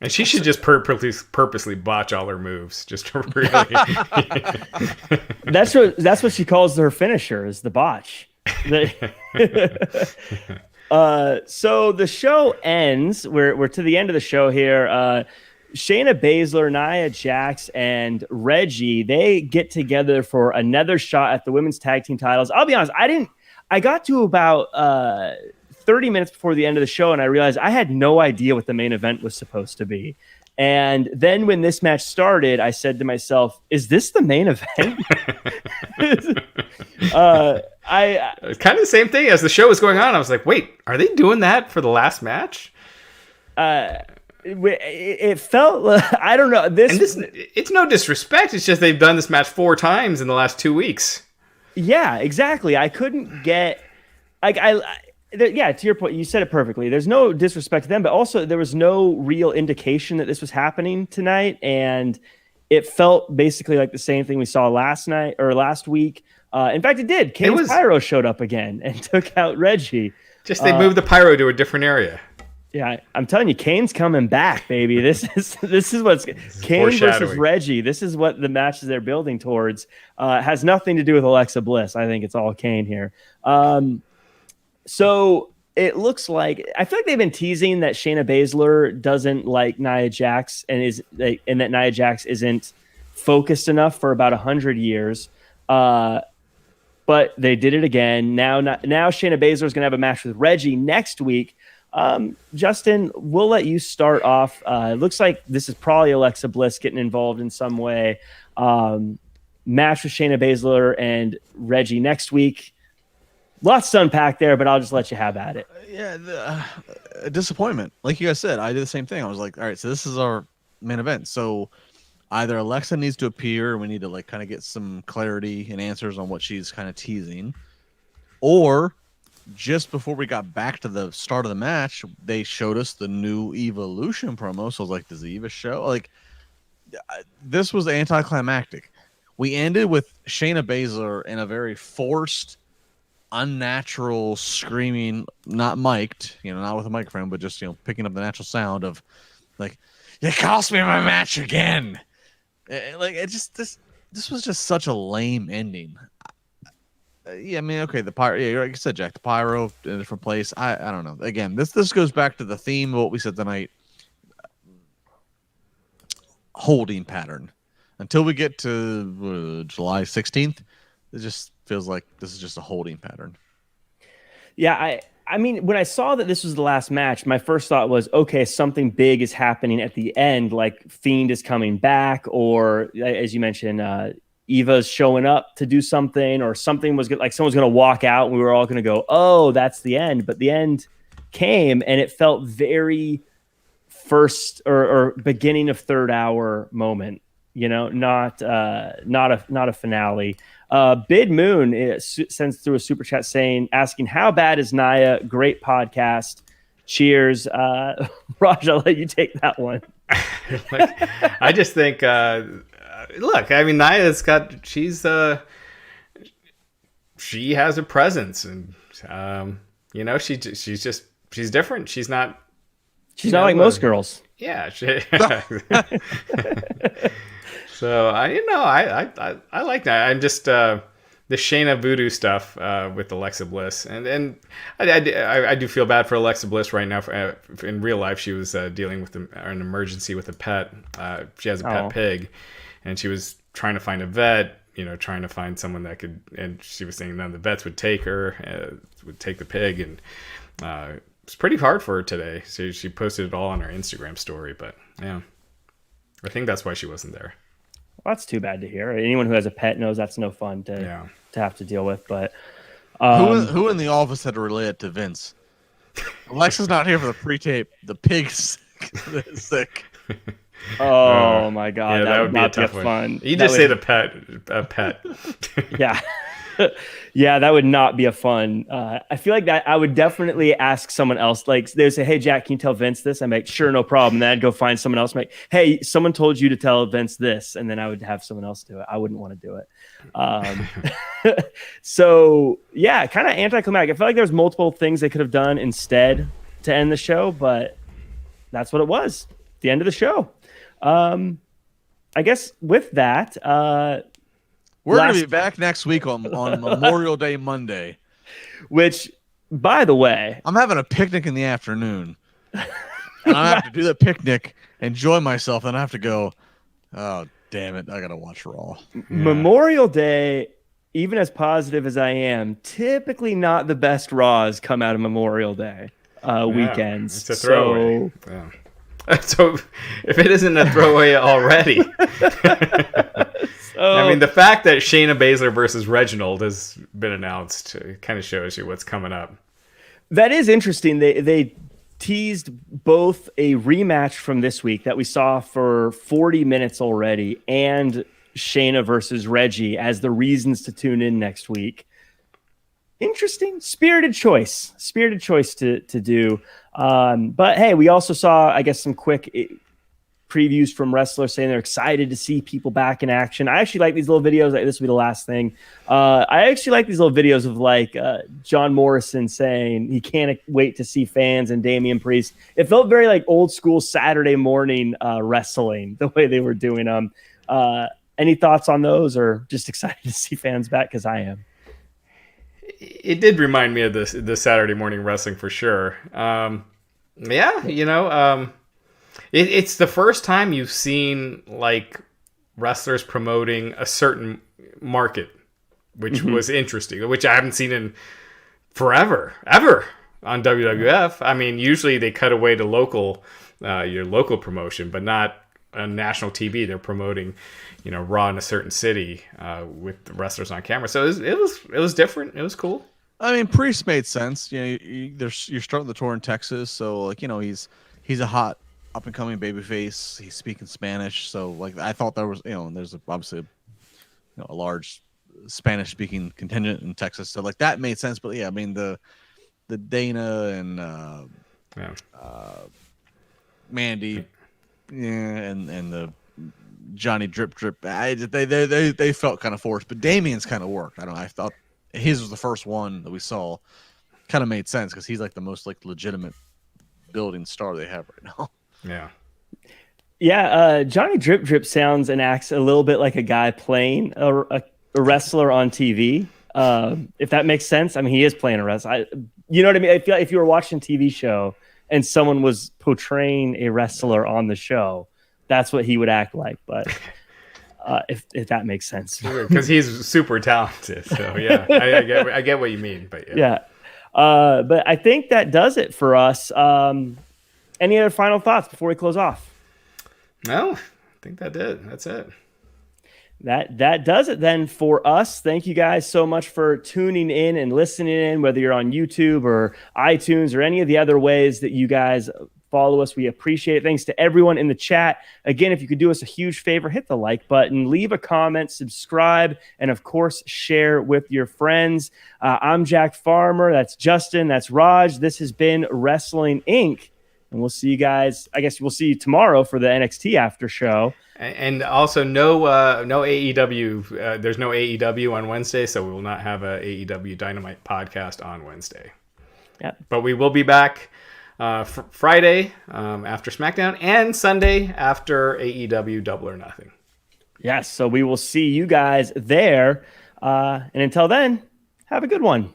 she should just purposely botch all her moves, just to really. That's what she calls her finisher, is the botch. So the show ends. We're to the end of the show here. Shayna Baszler, Nia Jax, and Reggie, they get together for another shot at the women's tag team titles. I'll be honest, I got to about 30 minutes before the end of the show, and I realized I had no idea what the main event was supposed to be. And then when this match started, I said to myself, is this the main event? It's kind of the same thing as the show was going on. I was like, wait, are they doing that for the last match? It felt, I don't know. It's no disrespect. It's just they've done this match 4 times in the last 2 weeks. Yeah, exactly. I couldn't get, to your point, you said it perfectly. There's no disrespect to them, but also there was no real indication that this was happening tonight. And it felt basically like the same thing we saw last week. In fact, it did. Kane's Pyro showed up again and took out Reggie. Just they moved the Pyro to a different area. Yeah, I'm telling you, Kane's coming back, baby. This is what's Kane versus Reggie. This is what the matches they're building towards. It has nothing to do with Alexa Bliss. I think it's all Kane here. So it looks like, I feel like they've been teasing that Shayna Baszler doesn't like Nia Jax and that Nia Jax isn't focused enough for about 100 years. But they did it again. Now Shayna Baszler is going to have a match with Reggie next week. Justin, we'll let you start off. It looks like this is probably Alexa Bliss getting involved in some way. Match with Shayna Baszler and Reggie next week. Lots to unpack there, but I'll just let you have at it. Yeah, disappointment. Like you guys said, I did the same thing. I was like, all right, so this is our main event. So either Alexa needs to appear, and we need to kind of get some clarity and answers on what she's kind of teasing, or just before we got back to the start of the match, they showed us the new Evolution promo. So I was like, does the Eva show? This was anticlimactic. We ended with Shayna Baszler in a very forced, unnatural screaming, not mic'd, not with a microphone, but just picking up the natural sound of you cost me my match again. This was just such a lame ending. Yeah, I mean, okay, the pyro. Yeah, like you said, Jack, the pyro in a different place. I don't know. Again, this goes back to the theme of what we said tonight. Holding pattern. Until we get to July 16th, it just feels like this is just a holding pattern. Yeah, I mean, when I saw that this was the last match, my first thought was, okay, something big is happening at the end, like Fiend is coming back, or as you mentioned, Eva's showing up to do something, or something was like someone's going to walk out and we were all going to go, oh, that's the end. But the end came and it felt very first or beginning of third hour moment, not a finale. Bid Moon sends through a super chat asking, how bad is Nia? Great podcast. Cheers. Raj, I'll let you take that one. I just think, look, I mean, Nia's she has a presence, and she's different. She's not like most girls. Yeah. So I like that. I'm just the the Shayna voodoo stuff with Alexa Bliss, and I do feel bad for Alexa Bliss right now. In real life, she was dealing with an emergency with a pet. She has a pet pig, and she was trying to find a vet. Trying to find someone that could, and she was saying none of the vets would take her, would take the pig, and it's pretty hard for her today. So she posted it all on her Instagram story, but yeah, I think that's why she wasn't there. Well, that's too bad to hear. Anyone who has a pet knows that's no fun to have to deal with. But who in the office had to relay it to Vince? Alexa's not here for the pre-tape. The pig's sick. Oh my God, that would be a tough one. Fun. You just say the pet. Yeah. Yeah, that would not be a fun. I feel like that I would definitely ask someone else. Like they would say, "Hey Jack, can you tell Vince this?" I'm like, "Sure, no problem." And then I'd go find someone else. I'm like, "Hey, someone told you to tell Vince this," and then I would have someone else do it. I wouldn't want to do it. So yeah, kind of anticlimactic. I feel like there's multiple things they could have done instead to end the show, but that's what it was. The end of the show. I guess with that, we're going to be back next week on Memorial Day Monday. Which, by the way, I'm having a picnic in the afternoon. And I have to do the picnic, enjoy myself, and I have to go, oh, damn it, I got to watch Raw. Yeah. Memorial Day, even as positive as I am, typically not the best Raws come out of Memorial Day weekends. It's a throwaway. So if it isn't a throwaway already... I mean, the fact that Shayna Baszler versus Reginald has been announced kind of shows you what's coming up. That is interesting. They teased both a rematch from this week that we saw for 40 minutes already and Shayna versus Reggie as the reasons to tune in next week. Interesting. Spirited choice to do. But hey, we also saw, I guess, some quick previews from wrestlers saying they're excited to see people back in action. I actually like these little videos. Like, this will be the last thing. I actually like these little videos of like John Morrison saying he can't wait to see fans and Damian Priest. It felt very like old school Saturday morning wrestling, the way they were doing them. Any thoughts on those, or just excited to see fans back? Because I am. It did remind me of the Saturday morning wrestling for sure. It's the first time you've seen like wrestlers promoting a certain market, which was interesting, which I haven't seen in forever, ever on WWF. I mean, usually they cut away to your local promotion, but not on national TV. They're promoting, Raw in a certain city with the wrestlers on camera. So it was different. It was cool. I mean, Priest made sense. You're starting the tour in Texas, so like he's a hot up and coming babyface. He's speaking Spanish, so like I thought there was there's obviously a large Spanish speaking contingent in Texas, so like that made sense. But yeah, I mean the Dana and Mandy, and the Johnny Drip, they felt kind of forced, but Damien's kind of worked. I thought his was the first one that we saw, kind of made sense because he's like the most like legitimate building star they have right now. Yeah. Johnny Drip sounds and acts a little bit like a guy playing a wrestler on TV. If that makes sense. I mean, he is playing a wrestler. You know what I mean? I feel like if you were watching a TV show and someone was portraying a wrestler on the show, that's what he would act like. But if that makes sense, because he's super talented. So yeah, I get what you mean. But yeah. But I think that does it for us. Any other final thoughts before we close off? No, I think that did. That's it. That does it then for us. Thank you guys so much for tuning in and listening in, whether you're on YouTube or iTunes or any of the other ways that you guys follow us. We appreciate it. Thanks to everyone in the chat. Again, if you could do us a huge favor, hit the like button, leave a comment, subscribe, and of course, share with your friends. I'm Jack Farmer. That's Justin. That's Raj. This has been Wrestling Inc. And we'll see you guys. I guess we'll see you tomorrow for the NXT after show. And also no AEW. There's no AEW on Wednesday, so we will not have a AEW Dynamite podcast on Wednesday. Yeah, but we will be back Friday after SmackDown and Sunday after AEW Double or Nothing. Yes, so we will see you guys there. And until then, have a good one.